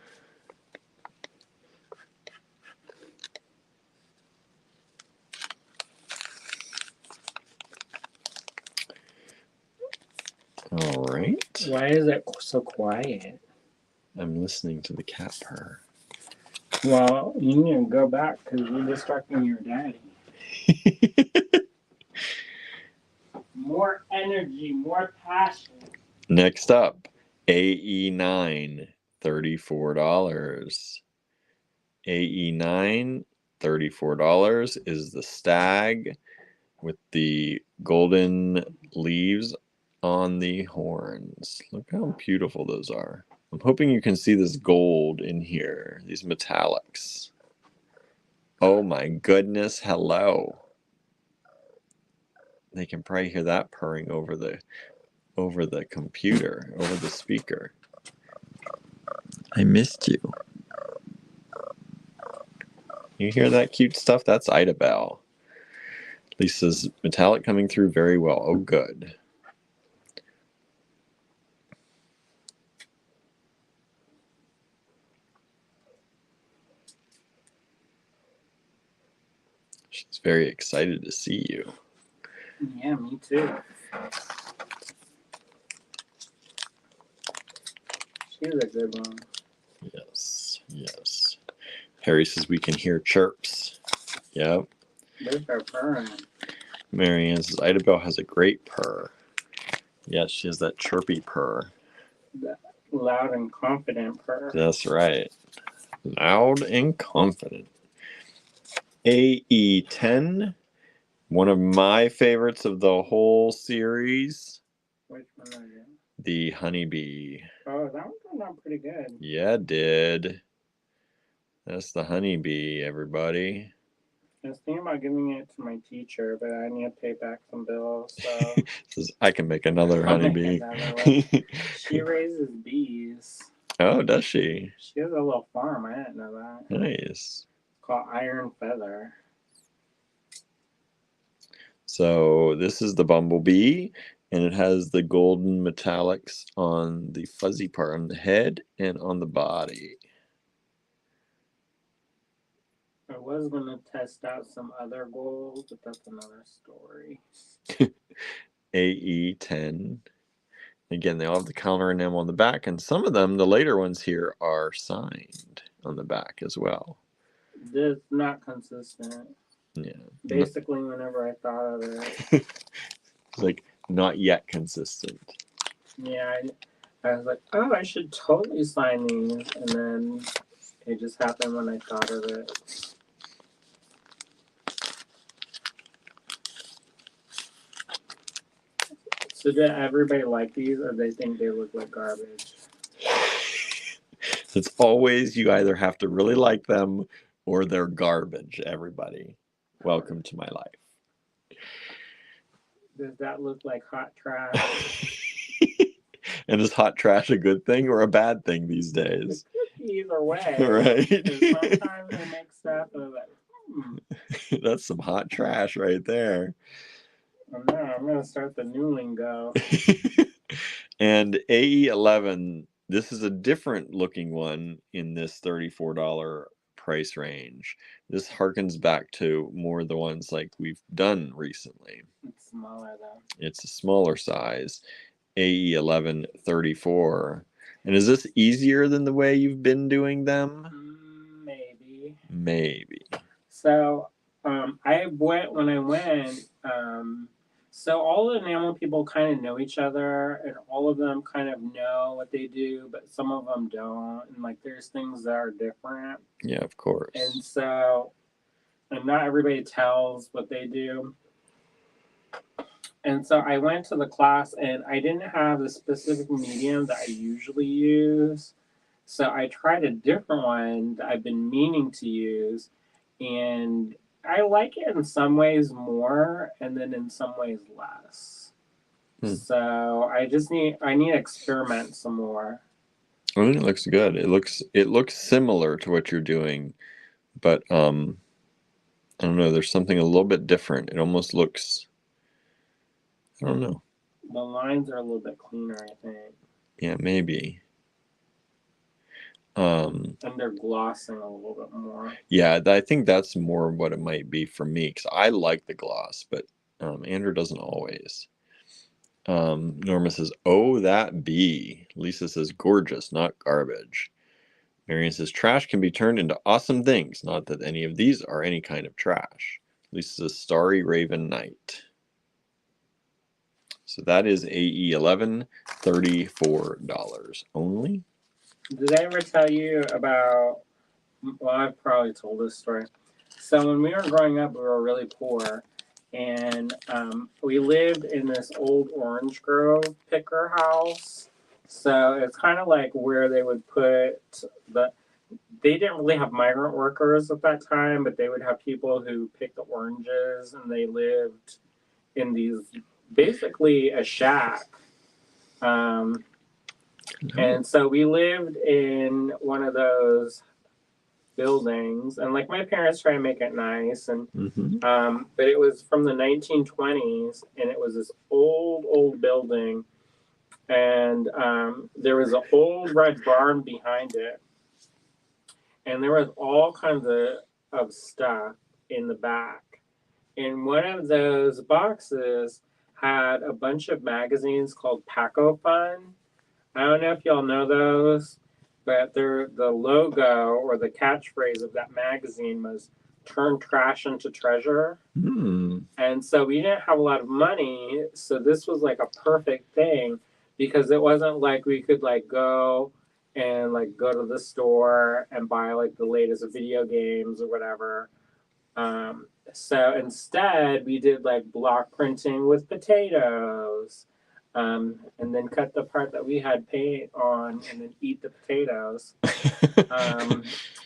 All right. Why is it so quiet? I'm listening to the cat purr. Well, you need to go back because you're distracting your daddy. More energy, more passion. Next up, AE9, $34. AE9, $34 is the stag with the golden leaves on the horns. Look how beautiful those are. I'm hoping you can see this gold in here, these metallics. Oh my goodness, hello. They can probably hear that purring over the computer, over the speaker. I missed you. You hear that cute stuff? That's Ida Bell. Lisa's metallic coming through very well. Oh, good. She's very excited to see you. Yeah, me too. She's a good one. Yes, yes. Harry says we can hear chirps. Yep. There's her purring. Marianne says, Idabelle has a great purr. Yes, she has that chirpy purr. That loud and confident purr. That's right. Loud and confident. AE10, one of my favorites of the whole series. Which one are you? The honeybee. Oh, that one turned out pretty good. Yeah, it did. That's the honeybee, everybody. I was thinking about giving it to my teacher, but I need to pay back some bills, so... Says, I can make another honeybee. She raises bees. Oh, does she? She has a little farm. I didn't know that. Nice. It's called Iron Feather. So this is the bumblebee, and it has the golden metallics on the fuzzy part on the head and on the body. I was going to test out some other gold, but that's another story. AE10. Again, they all have the counter enamel on the back, and some of them, the later ones here, are signed on the back as well. It's not consistent. Yeah. Basically, whenever I thought of it. It's like not yet consistent. Yeah, I was like, oh, I should totally sign these, and then it just happened when I thought of it. So did everybody like these, or they think they look like garbage? It's always you either have to really like them or they're garbage, everybody. Welcome to my life. Does that look like hot trash? And is hot trash a good thing or a bad thing these days? It could be either way. Right. Sometimes they make stuff and like, That's some hot trash right there. Oh no, I'm going to start the new lingo. And AE11, this is a different looking one in this $34 price range. This harkens back to more of the ones like we've done recently. It's smaller though. It's a smaller size. AE11 34. And is this easier than the way you've been doing them? Maybe. Maybe. So so all the enamel people kind of know each other, and all of them kind of know what they do, but some of them don't. And like, there's things that are different. Yeah, of course. And so, and not everybody tells what they do. And so I went to the class, and I didn't have the specific medium that I usually use. So I tried a different one that I've been meaning to use, and I like it in some ways more, and then in some ways less. So I need to experiment some more. I think it looks good. It looks similar to what you're doing, but I don't know. There's something a little bit different. It almost looks. I don't know. The lines are a little bit cleaner, I think. Yeah, maybe. And they're glossing a little bit more. Yeah, I think that's more what it might be for me, because I like the gloss, but Andrew doesn't always. Norma says, oh, that bee. Lisa says, gorgeous, not garbage. Marion says, trash can be turned into awesome things. Not that any of these are any kind of trash. Lisa says, Starry Raven Night. So that is AE11, $34 only. Did I ever tell you about, well, I've probably told this story. So when we were growing up, we were really poor. And we lived in this old orange grove picker house. So it's kind of like where they would put they didn't really have migrant workers at that time, but they would have people who picked the oranges, and they lived in these, basically a shack. And so we lived in one of those buildings, and like my parents tried to make it nice, and but it was from the 1920s, and it was this old building, and there was an old red barn behind it, and there was all kinds of stuff in the back. And one of those boxes had a bunch of magazines called Paco Fun. I don't know if y'all know those, but the logo or the catchphrase of that magazine was turn trash into treasure. Hmm. And so we didn't have a lot of money, so this was like a perfect thing because it wasn't like we could like go and like go to the store and buy like the latest video games or whatever. So instead, we did like block printing with potatoes, and then cut the part that we had paint on, and then eat the potatoes.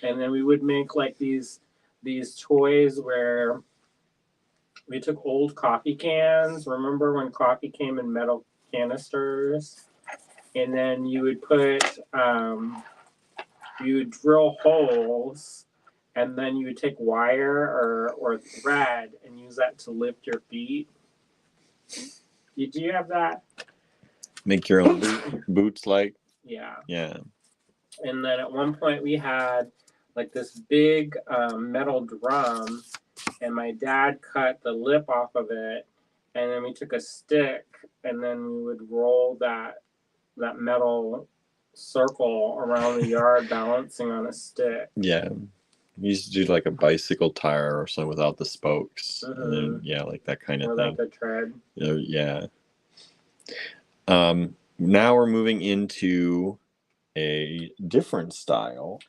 And then we would make like these toys where we took old coffee cans. Remember when coffee came in metal canisters? And then you would you would drill holes, and then you would take wire or thread and use that to lift your feet. Did you have that? Make your own boots, like? Yeah. Yeah. And then at one point we had like this big metal drum, and my dad cut the lip off of it, and then we took a stick, and then we would roll that metal circle around the yard, balancing on a stick. Yeah. We used to do like a bicycle tire or something without the spokes. Mm-hmm. And then, yeah, like that kind of without thing. the tread. Yeah. Now we're moving into a different style.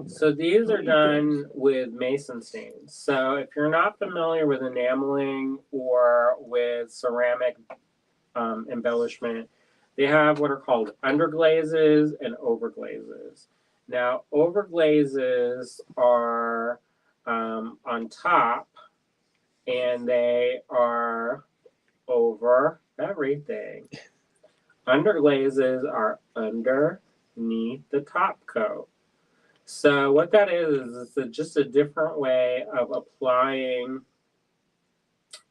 So these are done with mason stains. So if you're not familiar with enameling or with ceramic embellishment, they have what are called underglazes and overglazes. Now, overglazes are on top, and they are over everything. Underglazes are underneath the top coat. So what that is just a different way of applying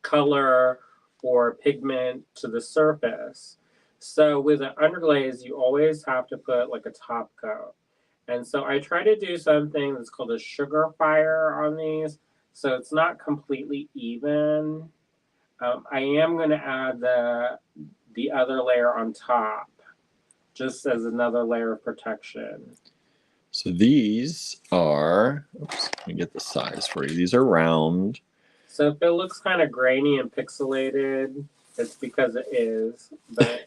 color or pigment to the surface. So with an underglaze, you always have to put like a top coat. And so I try to do something that's called a sugar fire on these. So it's not completely even. I am going to add the other layer on top, just as another layer of protection. So these are, oops, let me get the size for you. These are round. So if it looks kind of grainy and pixelated, it's because it is, but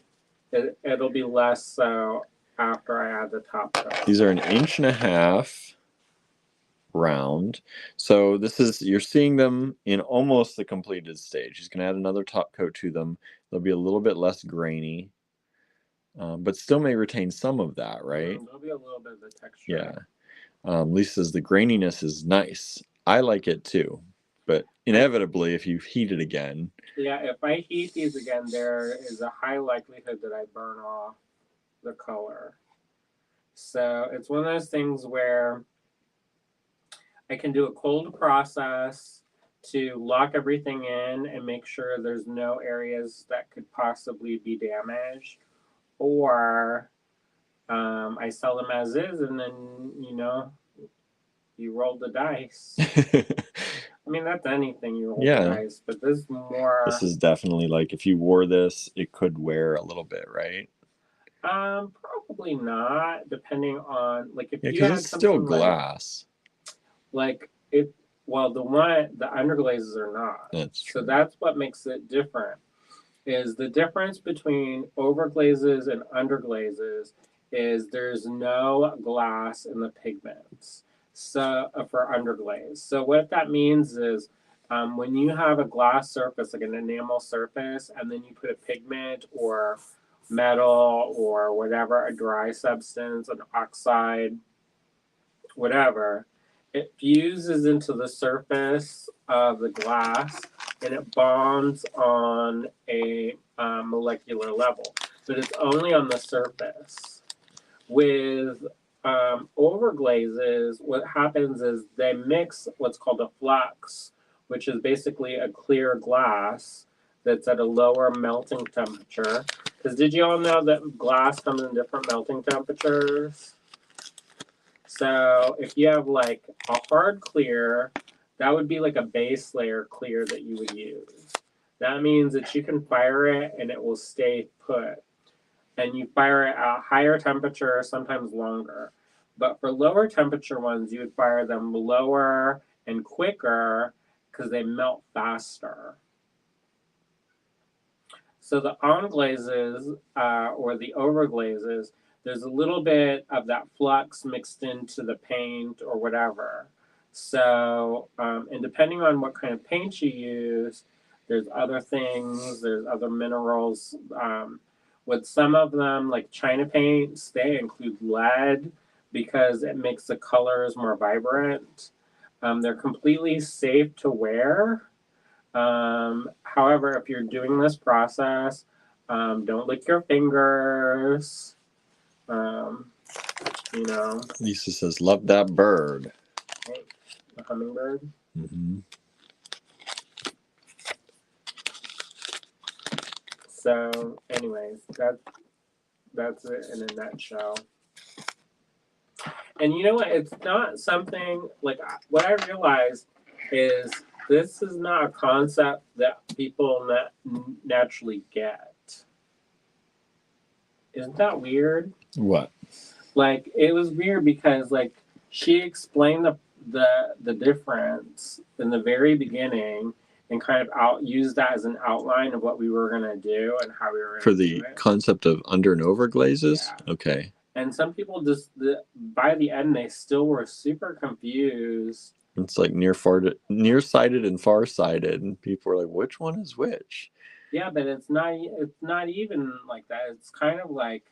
it'll be less so after I add the top coat. These are 1.5 inches round. So this is, you're seeing them in almost the completed stage. He's going to add another top coat to them. They'll be a little bit less grainy, but still may retain some of that, right? There'll be a little bit of the texture. Yeah. Lisa says the graininess is nice. I like it too, but inevitably, if you heat it again. Yeah, if I heat these again, there is a high likelihood that I burn off the color. So it's one of those things where I can do a cold process to lock everything in and make sure there's no areas that could possibly be damaged, or I sell them as is, and then you roll the dice. I mean, that's anything, you roll the dice, but this more. This is definitely like, if you wore this, it could wear a little bit, right? Probably not, depending on like if you had it's still glass. Like the underglazes are not. That's true. So that's what makes it different. Is the difference between overglazes and underglazes is there's no glass in the pigments. So for underglaze. So what that means is when you have a glass surface, like an enamel surface, and then you put a pigment or metal or whatever, a dry substance, an oxide, whatever, it fuses into the surface of the glass and it bonds on a molecular level, but it's only on the surface. With overglazes, what happens is they mix what's called a flux, which is basically a clear glass that's at a lower melting temperature. Because did you all know that glass comes in different melting temperatures? So if you have like a hard clear, that would be like a base layer clear that you would use. That means that you can fire it and it will stay put. And you fire it at a higher temperature, sometimes longer. But for lower temperature ones, you would fire them lower and quicker because they melt faster. So the on glazes or the over glazes, there's a little bit of that flux mixed into the paint or whatever. So, and depending on what kind of paint you use, there's other things, there's other minerals. With some of them, like China paints, they include lead because it makes the colors more vibrant. They're completely safe to wear. However, if you're doing this process, don't lick your fingers. You know. Lisa says, "Love that bird." Hey, the hummingbird. Mm-hmm. So, anyways, that's it in a nutshell. And you know what? It's not something like what I realized is this is not a concept that people naturally get. Isn't that weird? What? Like it was weird because like she explained the difference in the very beginning and kind of used that as an outline of what we were gonna do and how we were for gonna the do it. concept of under and over glazes. Yeah. Okay. And some people just by the end they still were super confused. It's like nearsighted and farsighted, and people are like, "Which one is which?" Yeah, but it's not even like that. It's kind of like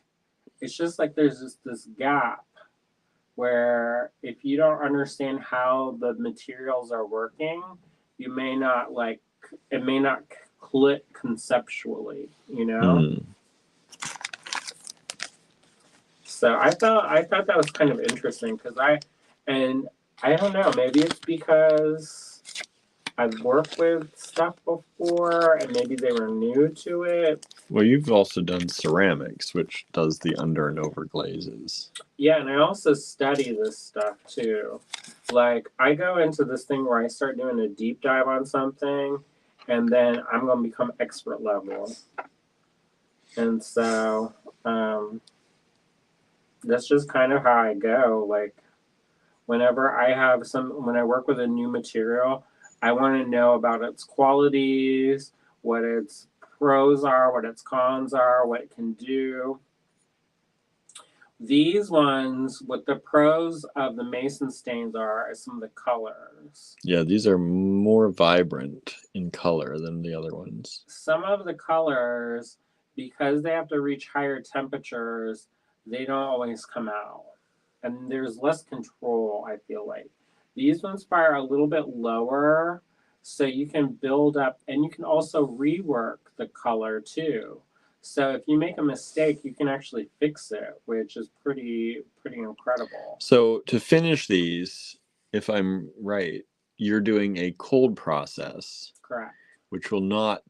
it's just like there's just this gap where if you don't understand how the materials are working, you may not like it may not click conceptually, you know? So I thought that was kind of interesting because I don't know, maybe it's because I've worked with stuff before and maybe they were new to it. Well, you've also done ceramics, which does the under and over glazes. Yeah, and I also study this stuff too. Like I go into this thing where I start doing a deep dive on something and then I'm gonna become expert level. And so that's just kind of how I go. Like whenever when I work with a new material, I want to know about its qualities, what its pros are, what its cons are, what it can do. These ones, what the pros of the mason stains are some of the colors. Yeah, these are more vibrant in color than the other ones. Some of the colors, because they have to reach higher temperatures, they don't always come out. And there's less control, I feel like. These ones fire a little bit lower, so you can build up, and you can also rework the color too. So if you make a mistake, you can actually fix it, which is pretty incredible. So to finish these, if I'm right, you're doing a cold process. Correct. Which will not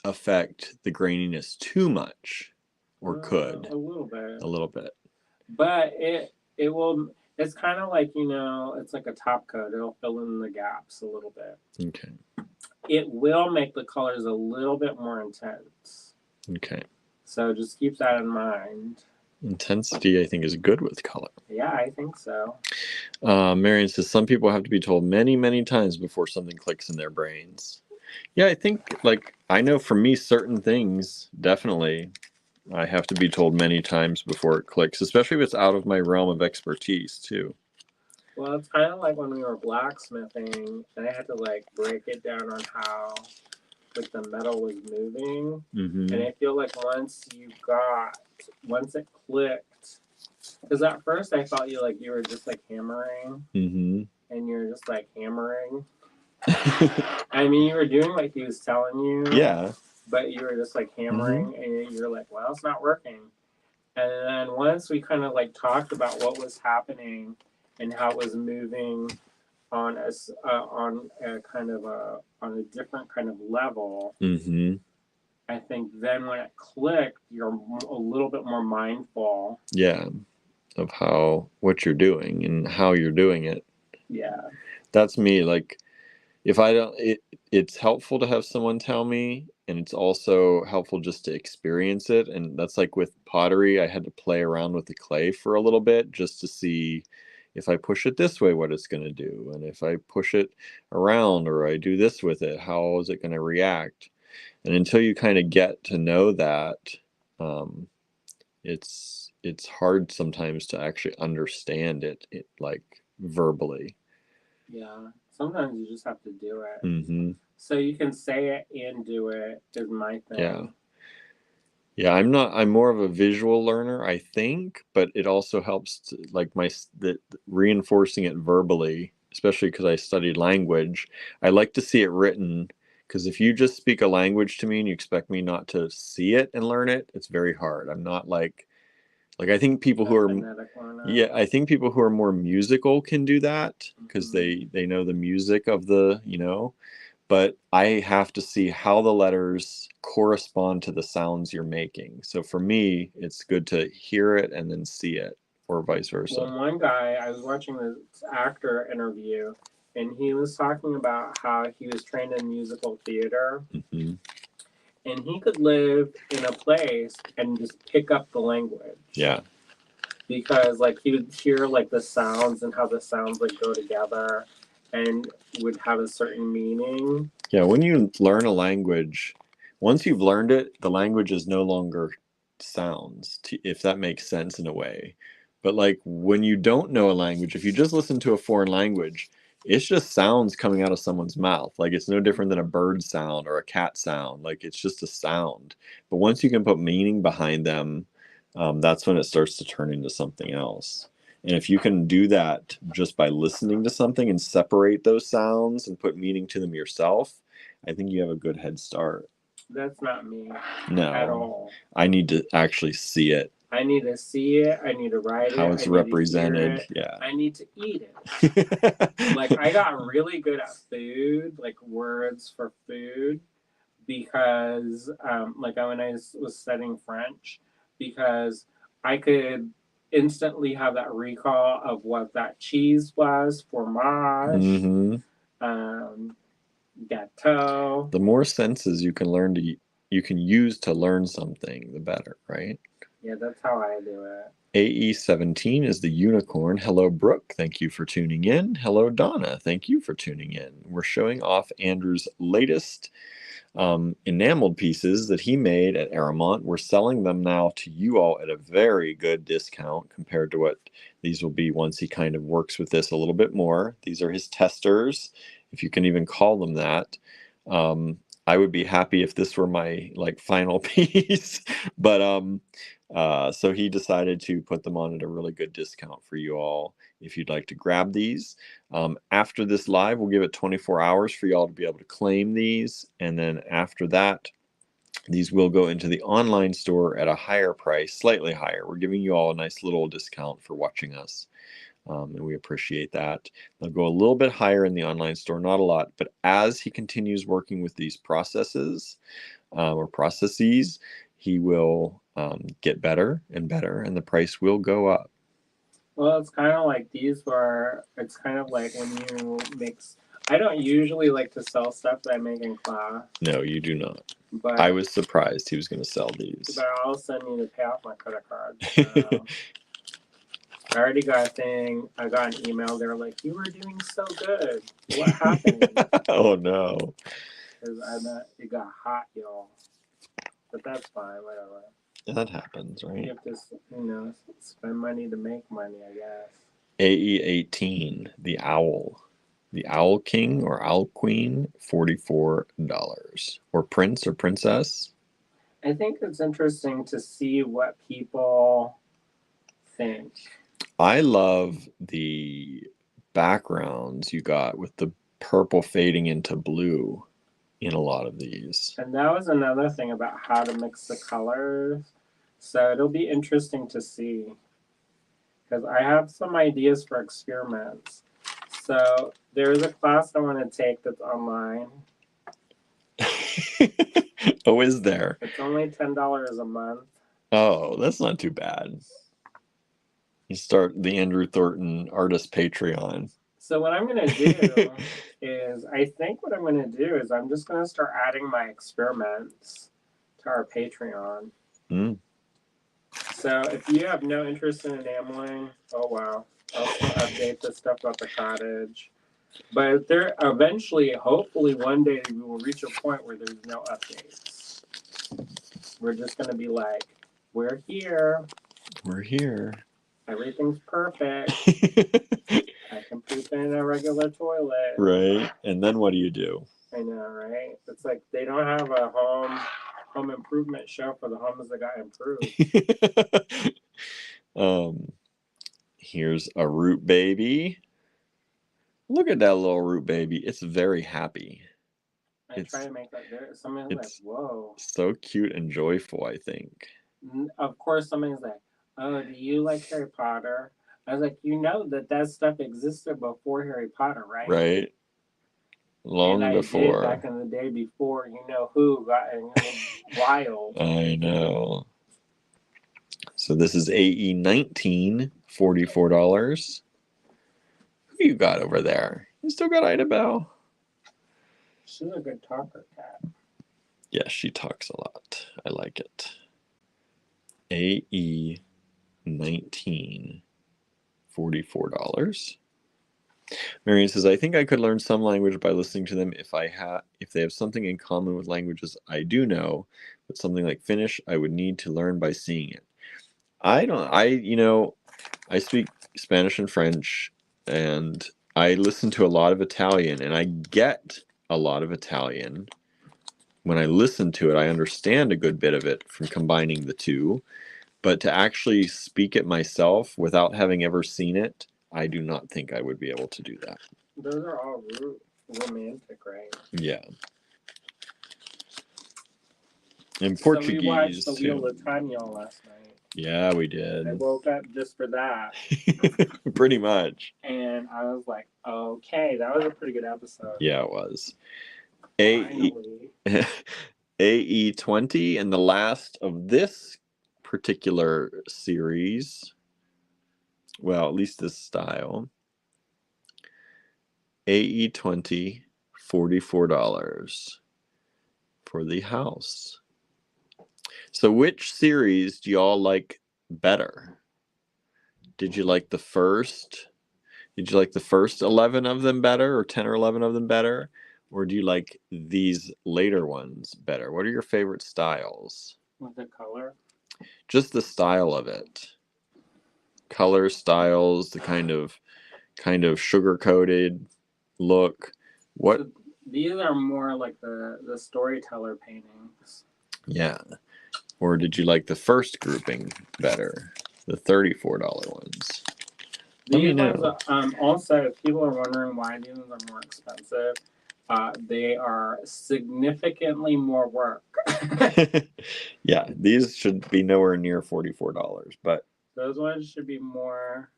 affect the graininess too much, or could. A little bit. A little bit. But it will. It's kind of like it's like a top coat. It'll fill in the gaps a little bit. Okay. It will make the colors a little bit more intense. Okay. So just keep that in mind. Intensity, I think, is good with color. Yeah, I think so. Marion says some people have to be told many, many times before something clicks in their brains. Yeah, I think, I know for me, certain things, definitely, I have to be told many times before it clicks, especially if it's out of my realm of expertise, too. Well, it's kind of like when we were blacksmithing, and I had to, break it down on how, the metal was moving. Mm-hmm. And I feel like once it clicked, because at first I thought you were just, hammering. Mm-hmm. And you're just, hammering. I mean, you were doing what he was telling you. Yeah. But you were just hammering, and you're like, well, it's not working. And then once we kind of talked about what was happening and how it was moving on a different kind of level, mm-hmm. I think then when it clicked, you're a little bit more mindful. Yeah, of what you're doing and how you're doing it. Yeah. That's me. If I don't, it's helpful to have someone tell me, and it's also helpful just to experience it. And that's like with pottery, I had to play around with the clay for a little bit just to see if I push it this way, what it's going to do. And if I push it around or I do this with it, how is it going to react? And until you kind of get to know that, it's hard sometimes to actually understand it like verbally. Yeah, sometimes you just have to do it. Mm-hmm. So you can say it and do it is my thing. Yeah, I'm more of a visual learner, I think, but it also helps to, like reinforcing it verbally, especially because I studied language. I like to see it written, because if you just speak a language to me and you expect me not to see it and learn it, it's very hard. I'm not like I think people who are, yeah, I think people who are more musical can do that because they know the music of the, but I have to see how the letters correspond to the sounds you're making. So for me, it's good to hear it and then see it, or vice versa. Well, one guy, I was watching this actor interview, and he was talking about how he was trained in musical theater, and he could live in a place and just pick up the language. Yeah. Because like he would hear like the sounds and how the sounds like go together and would have a certain meaning. Yeah, when you learn a language, once you've learned it, the language is no longer sounds, if that makes sense in a way. But like when you don't know a language, if you just listen to a foreign language, it's just sounds coming out of someone's mouth. Like it's no different than a bird sound or a cat sound. Like it's just a sound. But once you can put meaning behind them, that's when it starts to turn into something else. And if you can do that just by listening to something and separate those sounds and put meaning to them yourself, I think you have a good head start. That's not me. No. At all. I need to actually see it. I need to see it. I need to write it. How it's represented. Yeah. I need to eat it. Like I got really good at food, like words for food, because like when I was studying French, because I could instantly have that recall of what that cheese was, fromage, gâteau. The more senses you can you can use to learn something, the better, right? Yeah, that's how I do it. AE17 is the unicorn. Hello, Brooke. Thank you for tuning in. Hello, Donna. Thank you for tuning in. We're showing off Andrew's latest enameled pieces that he made at Aramont. We're selling them now to you all at a very good discount compared to what these will be once he kind of works with this a little bit more. These are his testers, if you can even call them that. I would be happy if this were my like final piece, but so he decided to put them on at a really good discount for you all if you'd like to grab these. After this live, we'll give it 24 hours for y'all to be able to claim these, and then after that, these will go into the online store at a higher price, slightly higher. We're giving you all a nice little discount for watching us. And we appreciate that. They'll go a little bit higher in the online store, not a lot, but as he continues working with these processes or processes, he will get better and better, and the price will go up. Well, it's kind of like it's kind of like when you mix. I don't usually like to sell stuff that I make in class. No, you do not. But I was surprised he was going to sell these. But I also need to pay off my credit card. So. I already got a thing. I got an email. They were like, "You were doing so good. What happened?" Oh no! Because it got hot, y'all. But that's fine. Whatever. That happens, right? You have to, spend money to make money, I guess. AE18, the owl. The Owl King or Owl Queen, $44. Or Prince or Princess. I think it's interesting to see what people think. I love the backgrounds you got with the purple fading into blue in a lot of these. And that was another thing about how to mix the colors. So it'll be interesting to see. Because I have some ideas for experiments. So there's a class I want to take that's online. Oh, is there? It's only $10 a month. Oh, that's not too bad. You start the Andrew Thornton Artist Patreon. So what I'm going to do is, I'm just going to start adding my experiments to our Patreon. So if you have no interest in enameling, oh wow. I'll still update the stuff about the cottage. But there eventually, hopefully one day we will reach a point where there's no updates. We're just gonna be like, we're here. We're here. Everything's perfect. I can poop in a regular toilet. Right. And then what do you do? I know, right? It's like they don't have a home improvement show for the homes that got improved. Here's a root baby. Look at that little root baby. It's very happy. I try to make that there. Somebody's like, whoa. So cute and joyful, I think. Of course, somebody's like, oh, do you like Harry Potter? I was like, you know that stuff existed before Harry Potter, right? Right. Long before. I did back in the day before who got wild. I know. So this is AE 19, $44. Who you got over there? You still got Ida Bell? She's a good talker, cat. Yeah, she talks a lot. I like it. AE 19, $44. Marion says, I think I could learn some language by listening to them if they have something in common with languages I do know, but something like Finnish I would need to learn by seeing it. I speak Spanish and French, and I listen to a lot of Italian, and I get a lot of Italian. When I listen to it, I understand a good bit of it from combining the two, but to actually speak it myself without having ever seen it, I do not think I would be able to do that. Those are all romantic, right? Yeah. In Portuguese. So we watched The Wheel of Time, y'all, last night. Yeah, we did. I woke up just for that. Pretty much. And I was like, okay, that was a pretty good episode. Yeah, it was. AE 20, and the last of this particular series, well, at least this style, AE 20, $44 for the house. So which series do y'all like better? Did you like the first 11 of them better, or 10 or 11 of them better? Or do you like these later ones better? What are your favorite styles? With the color? Just the style of it. Color, styles, the kind of sugar-coated look. What? So these are more like the storyteller paintings. Yeah. Or did you like the first grouping better? The $34 ones. These ones, also, if people are wondering why these ones are more expensive, they are significantly more work. Yeah, these should be nowhere near $44, but those ones should be more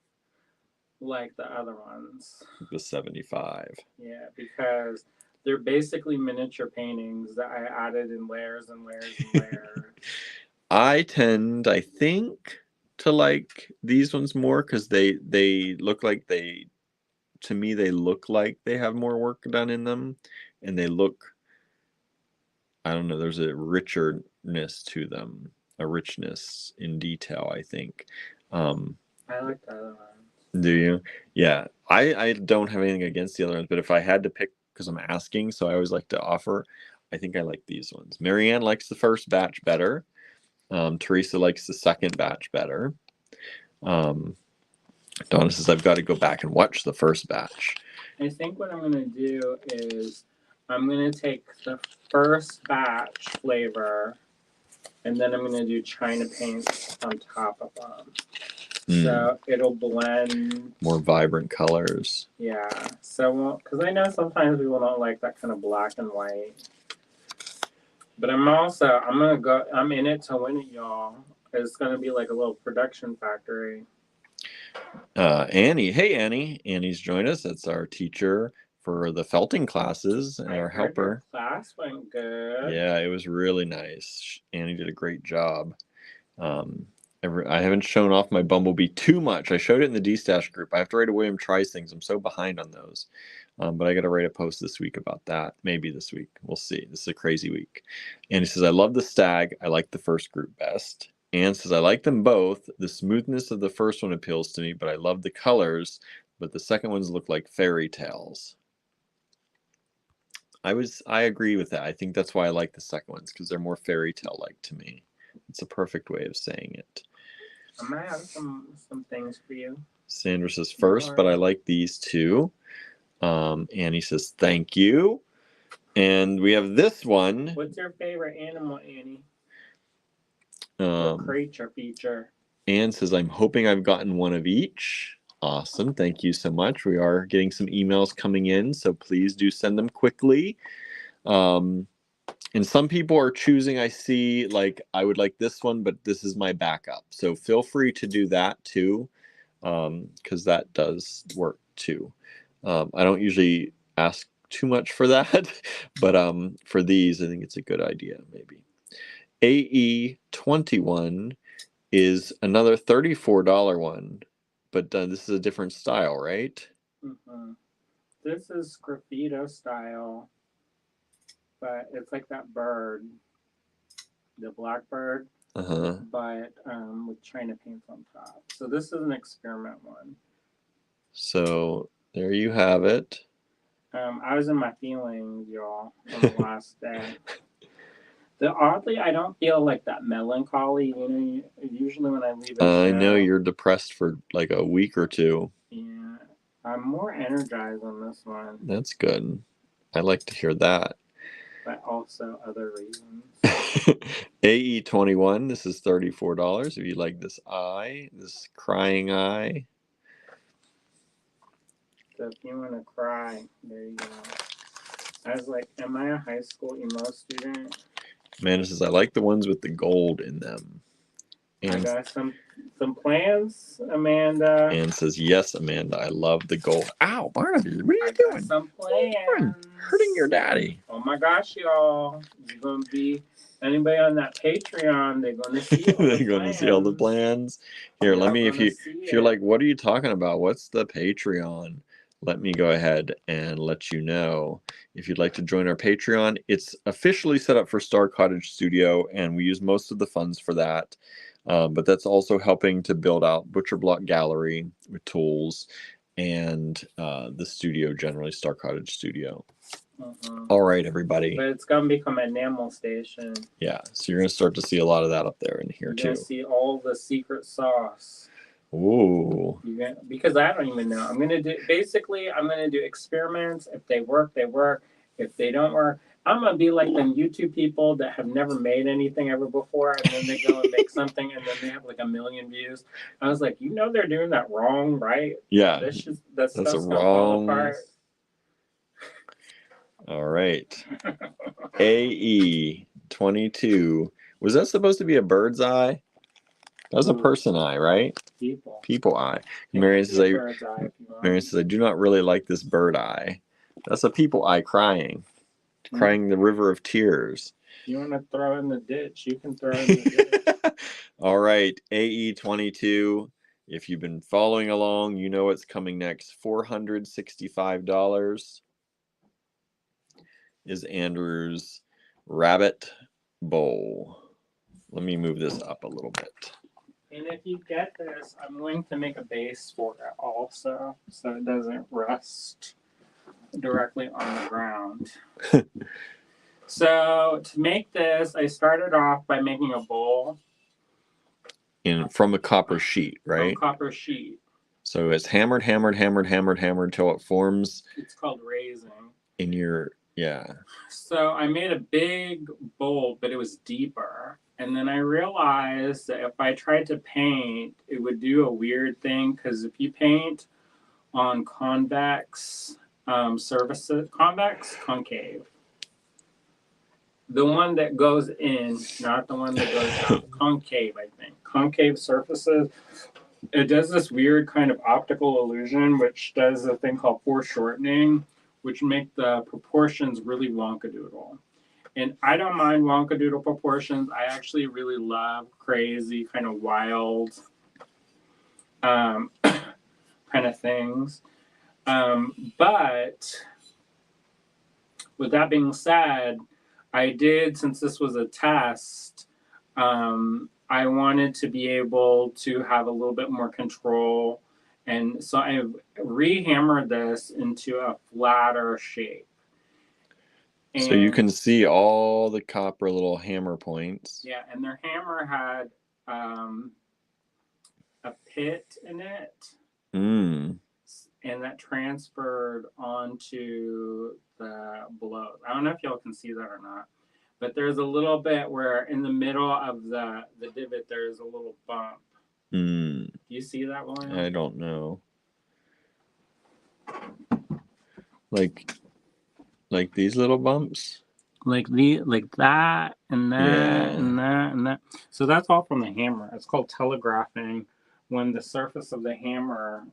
like the other ones. The 75. Yeah, because they're basically miniature paintings that I added in layers and layers and layers. I think, to like these ones more because they look like to me they look like they have more work done in them, and they look, I don't know, there's a richness to them, a richness in detail, I think. I like the other ones. Do you? Yeah, I don't have anything against the other ones, but if I had to pick, because I'm asking, so I always like to offer, I think I like these ones. Marianne likes the first batch better. Teresa likes the second batch better. Donna says, I've got to go back and watch the first batch. I think what I'm going to do is I'm going to take the first batch flavor, and then I'm going to do China paints on top of them. So it'll blend. More vibrant colors. Yeah. So, because I know sometimes people don't like that kind of black and white. But I'm in it to win it, y'all. It's going to be like a little production factory. Annie. Hey, Annie. Annie's joined us. That's our teacher for the felting classes and our helper. Class went good. Yeah, it was really nice. Annie did a great job. I haven't shown off my Bumblebee too much. I showed it in the D-Stash group. I have to write a William Tries things. I'm so behind on those. But I got to write a post this week about that. Maybe this week. We'll see. This is a crazy week. And he says, I love the stag. I like the first group best. Anne says, I like them both. The smoothness of the first one appeals to me, but I love the colors. But the second ones look like fairy tales. I agree with that. I think that's why I like the second ones, because they're more fairy tale like to me. It's a perfect way of saying it. I might have some things for you. Sandra says first, but I like these two. Annie says thank you. And we have this one. What's your favorite animal, Annie? Or creature feature? Anne says, I'm hoping I've gotten one of each. Awesome. Thank you so much. We are getting some emails coming in, so please do send them quickly. And some people are choosing, I see, like, I would like this one, but this is my backup. So feel free to do that too, because that does work too. I don't usually ask too much for that, but for these, I think it's a good idea, maybe. AE21 is another $34 one, but this is a different style, right? Mm-hmm. This is graffito style, but it's like that bird, the blackbird, but with China paints on top. So this is an experiment one. So there you have it. I was in my feelings, y'all, on the last day. Oddly, I don't feel like that melancholy. You know, usually when I leave a show, I know you're depressed for like a week or two. Yeah, I'm more energized on this one. That's good. I like to hear that. But also other reasons. AE21, this is $34. If you like this eye, this crying eye. So if you want to cry, there you go. I was like, am I a high school emo student? Amanda says, I like the ones with the gold in them. And I got some plans, Amanda. Anne says, yes, Amanda, I love the gold. Ow, Barnaby, what are you doing? Got some plans. Hurting your daddy. Oh my gosh, y'all. You're going to be, anybody on that Patreon, they're going to see all they're going to see all the plans. Here, let me, if you're like, what are you talking about? What's the Patreon? Let me go ahead and let you know. If you'd like to join our Patreon, it's officially set up for Star Cottage Studio, and we use most of the funds for that. But that's also helping to build out Butcher Block Gallery with tools and the studio generally, Star Cottage Studio. All right, everybody. But it's going to become an Enamel station. Yeah, so you're going to start to see a lot of that up there in here, too. You're going to see all the secret sauce. Ooh. Because I don't even know. I'm going to do experiments. If they work, they work. If they don't work, I'm going to be like them YouTube people that have never made anything ever before, and then they go and make something, and then they have like 1 million views. I was like, they're doing that wrong, right? Yeah. That's a wrong. All right. AE22. Was that supposed to be a bird's eye? That was a person eye, right? People eye. Marion says, I do not really like this bird eye. That's a people eye crying. Crying the river of tears. You want to throw in the ditch, you can throw in the ditch. All right, AE22. If you've been following along, you know what's coming next. $465 is Andrew's rabbit bowl. Let me move this up a little bit. And if you get this, I'm going to make a base for it also, so it doesn't rust directly on the ground. So to make this, I started off by making a bowl. From a copper sheet, right? From copper sheet. So it's hammered till it forms. It's called raising. Yeah. So I made a big bowl, but it was deeper. And then I realized that if I tried to paint, it would do a weird thing, because if you paint on convex surfaces, concave. The one that goes in, not the one that goes out, concave, I think. Concave surfaces, it does this weird kind of optical illusion, which does a thing called foreshortening, which make the proportions really wonkadoodle. And I don't mind wonkadoodle proportions. I actually really love crazy, kind of wild kind of things. But with that being said, I did, since this was a test, I wanted to be able to have a little bit more control. And so I re-hammered this into a flatter shape. So you can see all the copper little hammer points. Yeah, and their hammer had a pit in it. Mm. And that transferred onto the blows. I don't know if y'all can see that or not. But there's a little bit where in the middle of the divot there's a little bump. Mm. Do you see that one? I don't know. Like these little bumps? Like that and that and that and that. So that's all from the hammer. It's called telegraphing when the surface of the hammer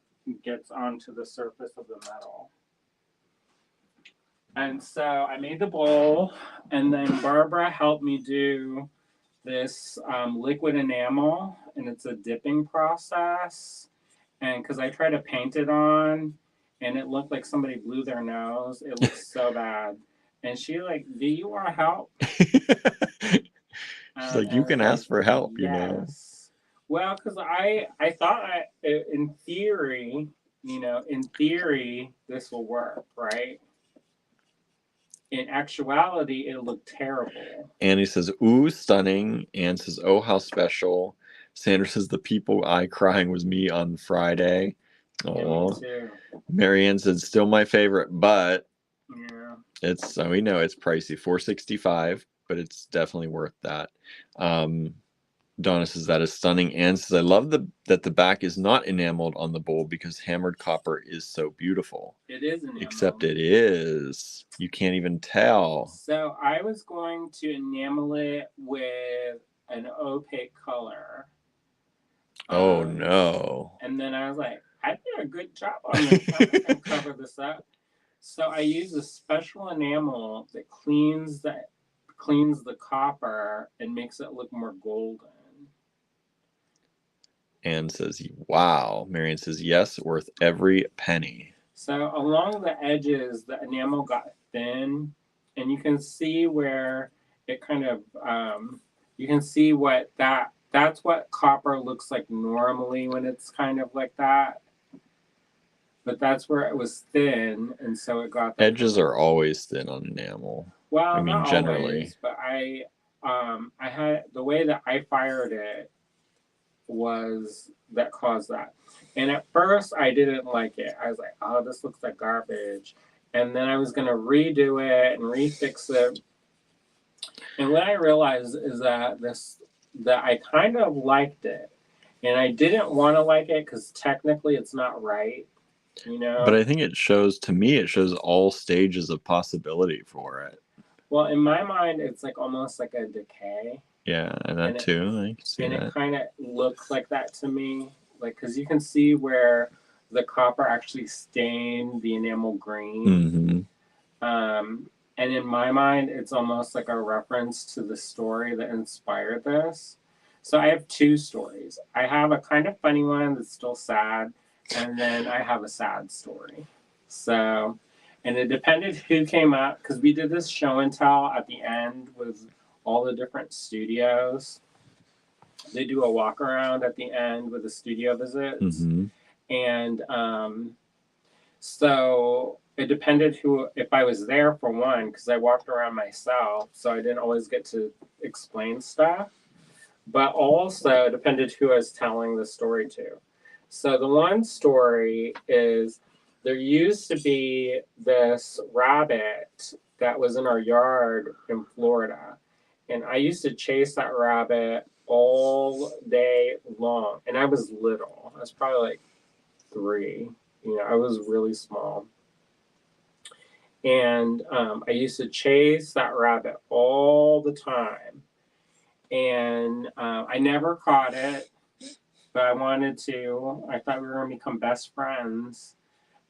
gets onto the surface of the metal. And so I made the bowl, and then Barbara helped me do this liquid enamel, and it's a dipping process. And because I tried to paint it on, and it looked like somebody blew their nose. It looked so bad. And she like, do you want help? She's like, you can ask for help, yes. You know. Well, because I thought in theory, this will work, right? In actuality, it looked terrible. Annie says, ooh, stunning. Anne says, oh, how special. Sandra says, the people eye crying was me on Friday. Oh, yeah, me too. Marianne says, still my favorite, but yeah, it's, we know it's pricey, $465, but it's definitely worth that. Donna says that is stunning. Anne says, I love that the back is not enameled on the bowl because hammered copper is so beautiful. It is enameled. Except it is. You can't even tell. So I was going to enamel it with an opaque color. Oh, no. And then I was like, I did a good job on this. I'm going to cover this up. So I use a special enamel that cleans the copper and makes it look more golden. Anne says, wow. Marian says, yes, worth every penny. So along the edges, the enamel got thin, and you can see where it kind of, you can see what that's what copper looks like normally when it's kind of like that. But that's where it was thin, and so it got that. Edges are always thin on enamel. Well, I mean, not generally. Always, but I had the way that I fired it was that caused that. And at first I didn't like it. I was like, oh, this looks like garbage. And then I was gonna redo it and refix it. And what I realized is that I kind of liked it. And I didn't want to like it because technically it's not right. But I think it shows all stages of possibility for it. Well, in my mind, it's like almost like a decay. Yeah, and that too. I can see that. It kind of looks like that to me, like because you can see where the copper actually stained the enamel green. Mm-hmm. And in my mind, it's almost like a reference to the story that inspired this. So I have two stories. I have a kind of funny one that's still sad, and then I have a sad story. So, and it depended who came up, because we did this show and tell at the end with all the different studios. They do a walk around at the end with the studio visits. Mm-hmm. And so it depended if I was there for one, because I walked around myself, so I didn't always get to explain stuff. But also depended who I was telling the story to. So the one story is there used to be this rabbit that was in our yard in Florida. And I used to chase that rabbit all day long. And I was little. I was probably like 3. I was really small. And I used to chase that rabbit all the time. And I never caught it, but I wanted to. I thought we were going to become best friends.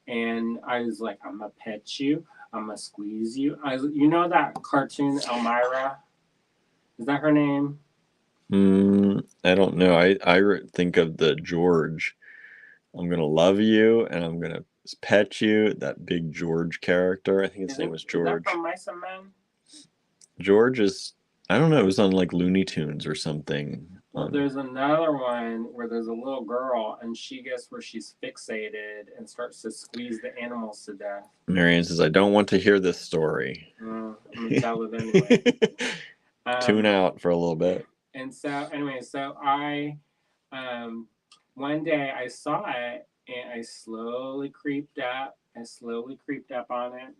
And I was like, I'm going to pet you. I'm going to squeeze you. You know that cartoon, Elmira? Is that her name? I don't know. I think of the George. I'm going to love you, and I'm going to pet you. That big George character. I think his name was George. Is that from Mice and Men? George is... I don't know. It was on like Looney Tunes or something. Well, there's another one where there's a little girl and she gets where she's fixated and starts to squeeze the animals to death. Marianne says, I don't want to hear this story. I'm going to tell it anyway. Tune out for a little bit. And so, anyway, so I, one day I saw it and I slowly creeped up. I slowly creeped up on it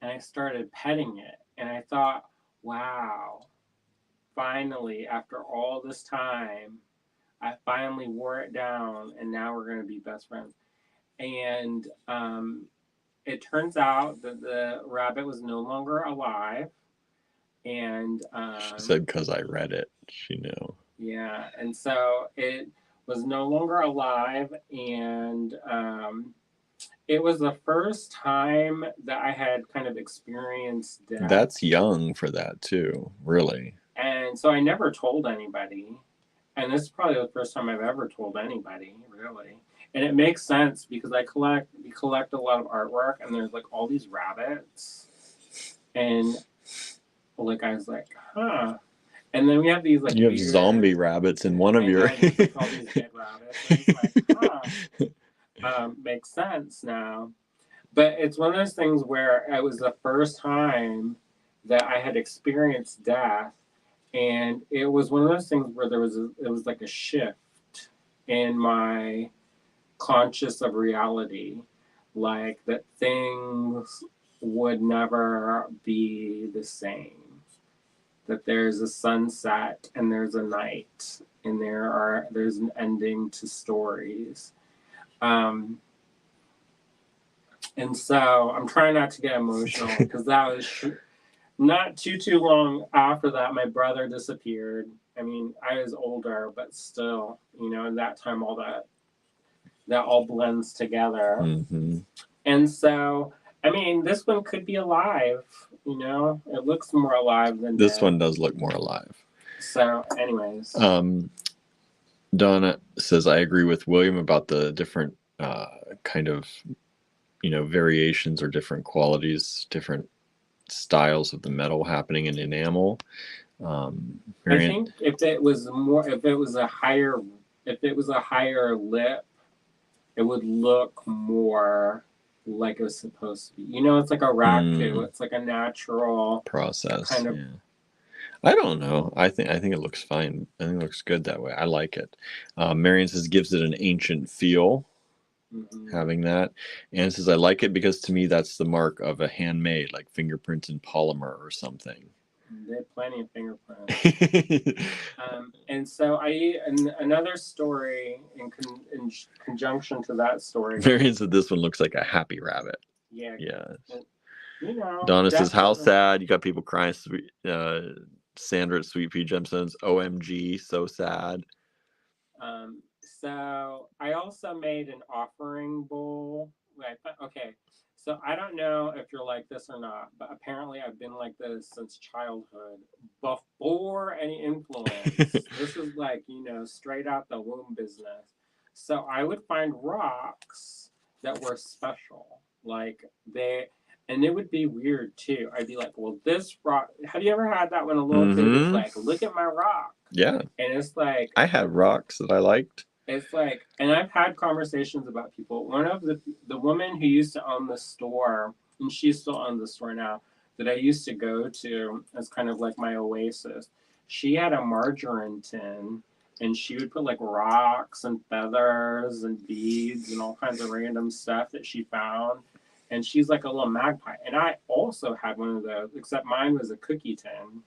and I started petting it. And I thought, wow, finally, after all this time, I finally wore it down and now we're going to be best friends. And it turns out that the rabbit was no longer alive. And she said, because I read it, she knew. Yeah, and so it was no longer alive, and it was the first time that I had kind of experienced death. That's young for that too, really. And so I never told anybody, and this is probably the first time I've ever told anybody, really. And it makes sense because we collect a lot of artwork, and there's like all these rabbits, and like I was like, huh. And then we have these like you have zombie rabbits in one of your all these dead rabbits. And it's like, makes sense now. But it's one of those things where it was the first time that I had experienced death, and it was one of those things where it was like a shift in my conscious of reality, like that things would never be the same. That there's a sunset and there's a night and there's an ending to stories. And so I'm trying not to get emotional because that was not too long after that my brother disappeared. I mean, I was older, but still, in that time all that all blends together. Mm-hmm. And so, I mean, this one could be alive. It looks more alive than this dead. one does look more alive. So, anyways. Donna says, I agree with William about the different kind of, variations or different qualities, styles of the metal happening in enamel. I think if it was a higher lip, it would look more like it was supposed to be. It's like a raku. It's like a natural process. Kind of. Yeah. I don't know. I think it looks fine. I think it looks good that way. I like it. Marion says gives it an ancient feel. Mm-hmm. Having that, and says I like it because to me that's the mark of a handmade, like fingerprints in polymer or something. They have plenty of fingerprints. And so another story in conjunction to that story. Marion said this one looks like a happy rabbit. Yeah. Donna says how sad. You got people crying. Sweet Sandra at Sweet Pea Gemstones. OMG, so sad. So I also made an offering bowl. Okay. So I don't know if you're like this or not, but apparently I've been like this since childhood, before any influence. This is like, straight out the womb business. So I would find rocks that were special. And it would be weird too. I'd be like, well, this rock, have you ever had that when a little kid was like, look at my rock? Yeah. And it's like, I had rocks that I liked. It's like, and I've had conversations about people. One of the woman who used to own the store, and she still owns the store now, that I used to go to as kind of like my oasis. She had a margarine tin, and she would put like rocks and feathers and beads and all kinds of random stuff that she found. And she's like a little magpie. And I also had one of those, except mine was a cookie tin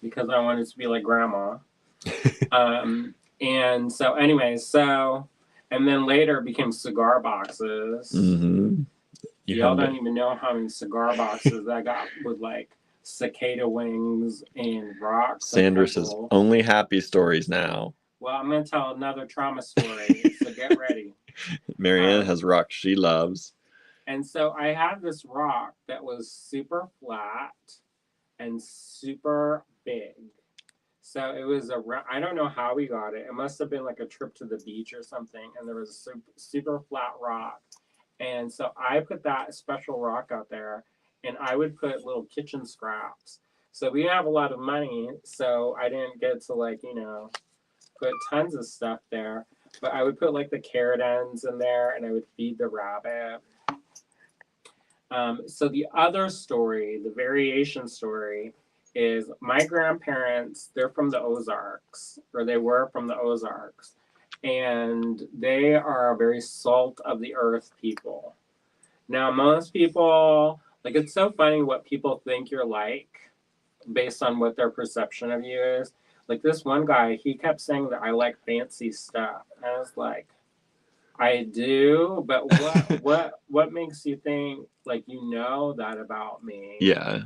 because I wanted to be like grandma. And so, anyways, and then later it became cigar boxes. Mm-hmm. Y'all don't even know how many cigar boxes I got with like cicada wings and rocks. Sandra says, only happy stories now. Well, I'm going to tell another trauma story, so get ready. Marianne has rocks she loves. And so I had this rock that was super flat and super big. So it was I don't know how we got it. It must have been like a trip to the beach or something. And there was a super flat rock. And so I put that special rock out there and I would put little kitchen scraps. So we didn't have a lot of money, so I didn't get to like, put tons of stuff there. But I would put like the carrot ends in there and I would feed the rabbit. So the other story, the variation story, is my grandparents, they're from the Ozarks, or they were from the Ozarks. And they are a very salt of the earth people. Now, most people, like, it's so funny what people think you're like based on what their perception of you is. Like, this one guy, he kept saying that I like fancy stuff. And I was like, I do, but what makes you think like that about me? Yeah.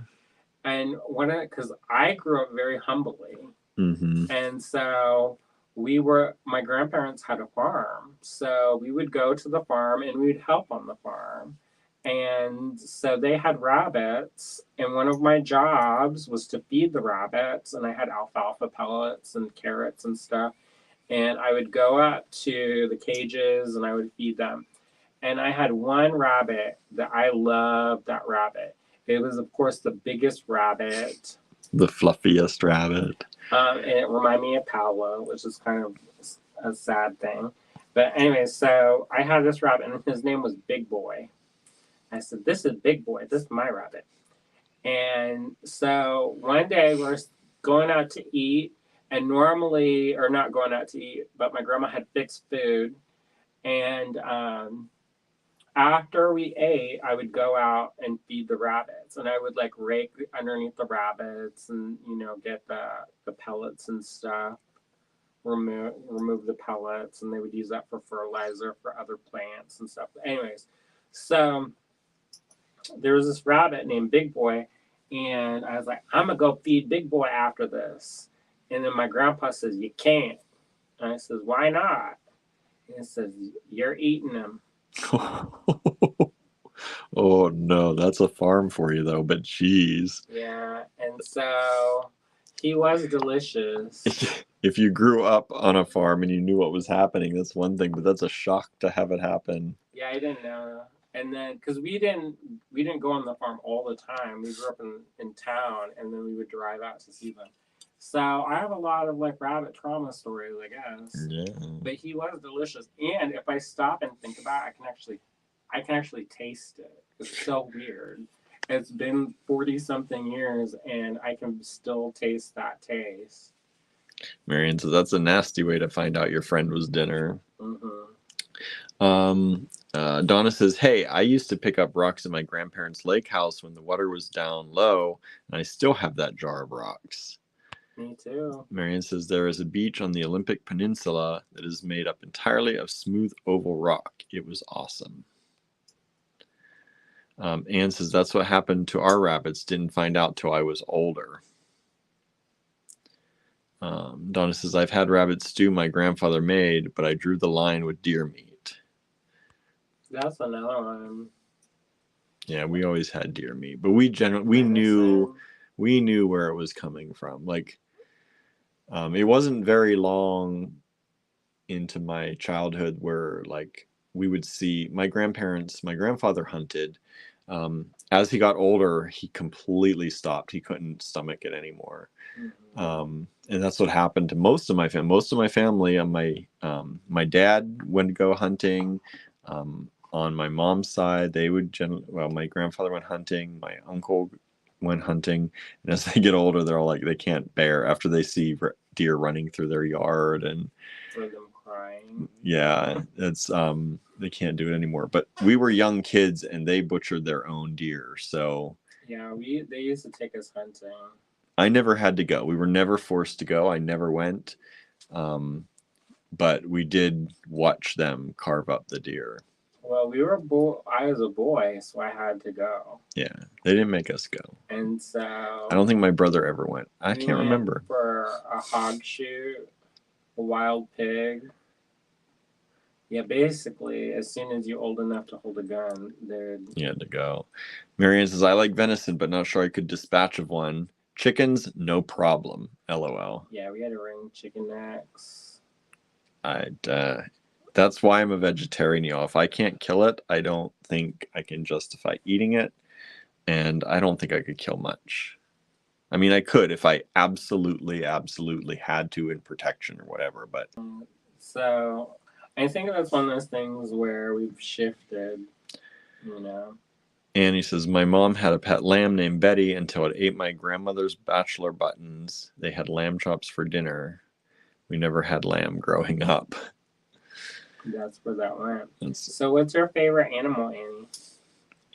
And because I grew up very humbly, Mm-hmm. and so my grandparents had a farm, so we would go to the farm and we would help on the farm. And so they had rabbits, and one of my jobs was to feed the rabbits, and I had alfalfa pellets and carrots and stuff. And I would go up to the cages and I would feed them. And I had one rabbit that I loved that rabbit. It was, of course, the biggest rabbit. The fluffiest rabbit. And it reminded me of Paolo, which is kind of a sad thing. But anyway, so I had this rabbit, and his name was Big Boy. I said, "This is Big Boy. This is my rabbit." And so one day we're going out to eat, and normally, or not going out to eat, but my grandma had fixed food. And after we ate, I would go out and feed the rabbits, and I would like rake underneath the rabbits and get the pellets and stuff, remove the pellets, and they would use that for fertilizer for other plants and stuff. Anyways, so there was this rabbit named Big Boy, and I was like, I'm gonna go feed Big Boy after this. And then my grandpa says, "You can't." And I says, "Why not?" And he says, "You're eating him." Oh no, that's a farm for you though, but geez. Yeah, and so he was delicious. If you grew up on a farm and you knew what was happening, that's one thing, but that's a shock to have it happen. Yeah, I didn't know. And then, because we didn't go on the farm all the time. We grew up in town, and then we would drive out to see them. So I have a lot of like rabbit trauma stories, I guess. Yeah. But he was delicious, and if I stop and think about it, I can actually taste it. It's so weird. It's been 40 something years, and I can still taste that taste. Marion says that's a nasty way to find out your friend was dinner. Mm-hmm. Donna says, "Hey, I used to pick up rocks in my grandparents' lake house when the water was down low, and I still have that jar of rocks." Me too. Marion says, "There is a beach on the Olympic Peninsula that is made up entirely of smooth oval rock. It was awesome." Anne says, "That's what happened to our rabbits. Didn't find out till I was older." Donna says, "I've had rabbit stew my grandfather made, but I drew the line with deer meat." That's another one. Yeah, we always had deer meat, but we knew where it was coming from. Like, it wasn't very long into my childhood where like we would see my grandfather hunted. As he got older, he completely stopped. He couldn't stomach it anymore. Mm-hmm. And that's what happened to most of my family. Most of my family, my dad went go hunting. On my mom's side, they would my grandfather went hunting, my uncle went hunting, and as they get older, they're all like they can't bear after they see deer running through their yard and for them crying. Yeah, it's they can't do it anymore. But we were young kids and they butchered their own deer, so yeah, they used to take us hunting. I never had to go. We were never forced to go. I never went. But we did watch them carve up the deer. Well, I was a boy, so I had to go. Yeah, they didn't make us go. And so I don't think my brother ever went. I can't remember. For a hog shoot, a wild pig. Yeah, basically, as soon as you're old enough to hold a gun, you had to go. Marianne says, "I like venison, but not sure I could dispatch of one. Chickens, no problem. LOL." Yeah, we had to wring chicken necks. That's why I'm a vegetarian, y'all. If I can't kill it, I don't think I can justify eating it, and I don't think I could kill much. I mean, I could if I absolutely had to in protection or whatever, but. So I think that's one of those things where we've shifted, you know. Annie says, my mom had a pet lamb named Betty until it ate my grandmother's bachelor buttons. They had lamb chops for dinner. We never had lamb growing up. That's where that went. So what's your favorite animal, Annie?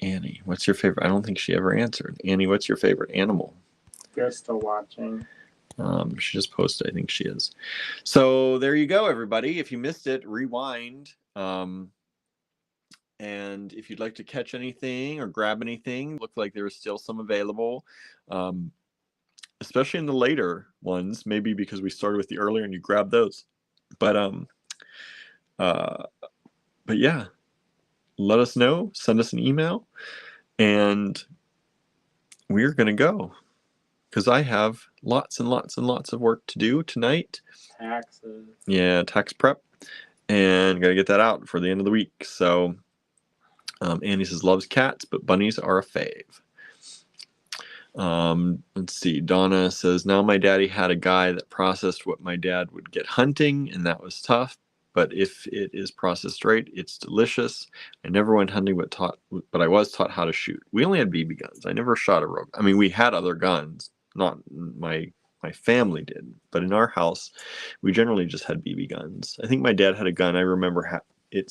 Annie, what's your favorite? I don't think she ever answered. Annie, what's your favorite animal? If you're still watching. She just posted. I think she is. So there you go, everybody. If you missed it, rewind. And if you'd like to catch anything or grab anything, looked like there was still some available, especially in the later ones. Maybe because we started with the earlier and you grabbed those. But yeah, let us know. Send us an email, and we're gonna go because I have lots and lots and lots of work to do tonight. Taxes. Yeah, tax prep, and gotta get that out for the end of the week. So. Annie says loves cats, but bunnies are a fave. Let's see. Donna says, now my daddy had a guy that processed what my dad would get hunting, and that was tough. But if it is processed right, it's delicious. I never went hunting, but I was taught how to shoot. We only had BB guns. I never shot a rogue. I mean, we had other guns. Not my family did, but in our house, we generally just had BB guns. I think my dad had a gun. I remember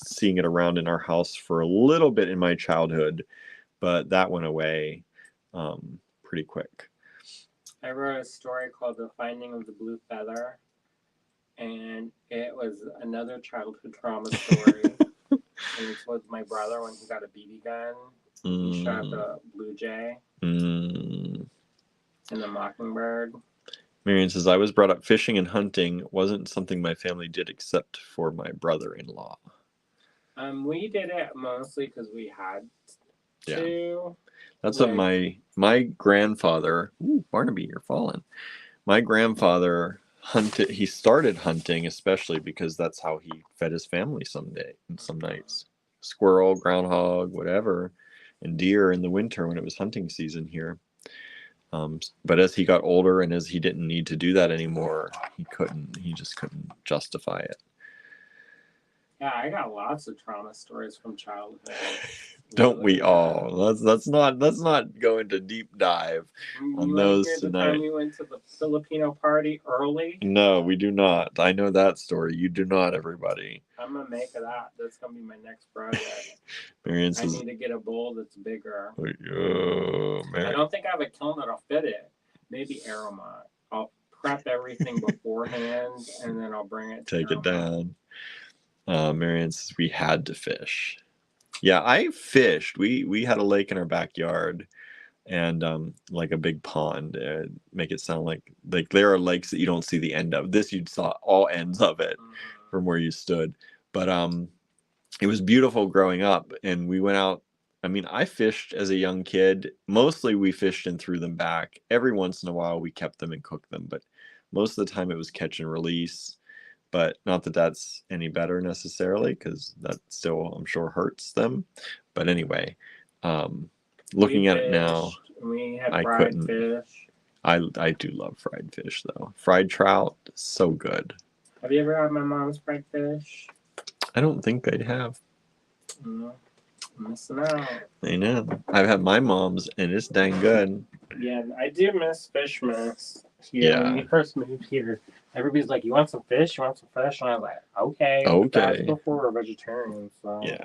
seeing it around in our house for a little bit in my childhood, but that went away pretty quick. I wrote a story called The Finding of the Blue Feather, and it was another childhood trauma story. And it's with my brother when he got a BB gun. He shot the blue jay and the mockingbird. Marion says, I was brought up fishing and hunting. It wasn't something my family did except for my brother-in-law. We did it mostly because we had to. That's what my grandfather. Ooh, Barnaby, you're falling. My grandfather hunted. He started hunting especially because that's how he fed his family some nights. Squirrel, groundhog, whatever, and deer in the winter when it was hunting season here. But as he got older and as he didn't need to do that anymore, he just couldn't justify it. Yeah, I got lots of trauma stories from childhood. Don't we all? Let's not go into deep dive on those tonight. The time we went to the Filipino party early? No, we do not. I know that story. You do not, everybody. I'm gonna make that. That's gonna be my next project. Marion says, I need to get a bowl that's bigger. I don't think I have a kiln that'll fit it. Maybe Aromat. I'll prep everything beforehand and then I'll bring it. Take it down. Marion says we had to fish. Yeah, I fished. We had a lake in our backyard, and like a big pond. Make it sound like there are lakes that you don't see the end of. This you saw all ends of it from where you stood. But it was beautiful growing up, and we went out. I mean, I fished as a young kid. Mostly we fished and threw them back. Every once in a while we kept them and cooked them, but most of the time it was catch and release. But not that that's any better necessarily, because that still, I'm sure, hurts them. But anyway, looking at it now, we had fried fish. I do love fried fish, though. Fried trout, so good. Have you ever had my mom's fried fish? I don't think I have. No, I'm missing out. I know. I've had my mom's, and it's dang good. Yeah, I do miss Fish Mess. Yeah, when we first moved here, everybody's like, "You want some fish? You want some fish?" And I was like, "Okay." Okay. That's before we're vegetarians. So. Yeah.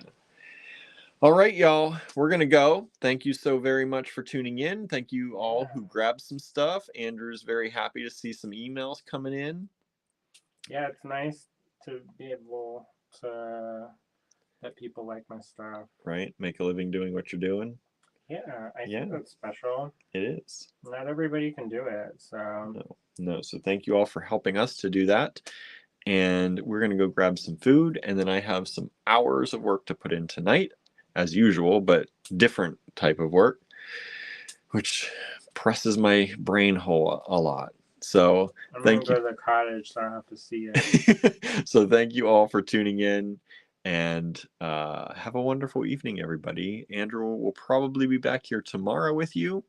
All right, y'all. We're gonna go. Thank you so very much for tuning in. Thank you all who grabbed some stuff. Andrew's very happy to see some emails coming in. Yeah, it's nice to be able to that people like my stuff. Right? Make a living doing what you're doing. Yeah, I think that's special. It is. Not everybody can do it, so. No. So thank you all for helping us to do that. And we're going to go grab some food, and then I have some hours of work to put in tonight, as usual, but different type of work, which presses my brain hole a lot. So thank you. I'm going to go to the cottage, so I don't have to see it. So thank you all for tuning in. And have a wonderful evening, everybody. Andrew will probably be back here tomorrow with you.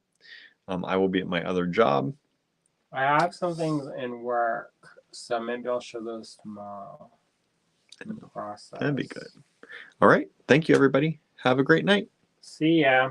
I will be at my other job. I have some things in work, so maybe I'll show those tomorrow. In the process. That'd be good. All right. Thank you, everybody. Have a great night. See ya.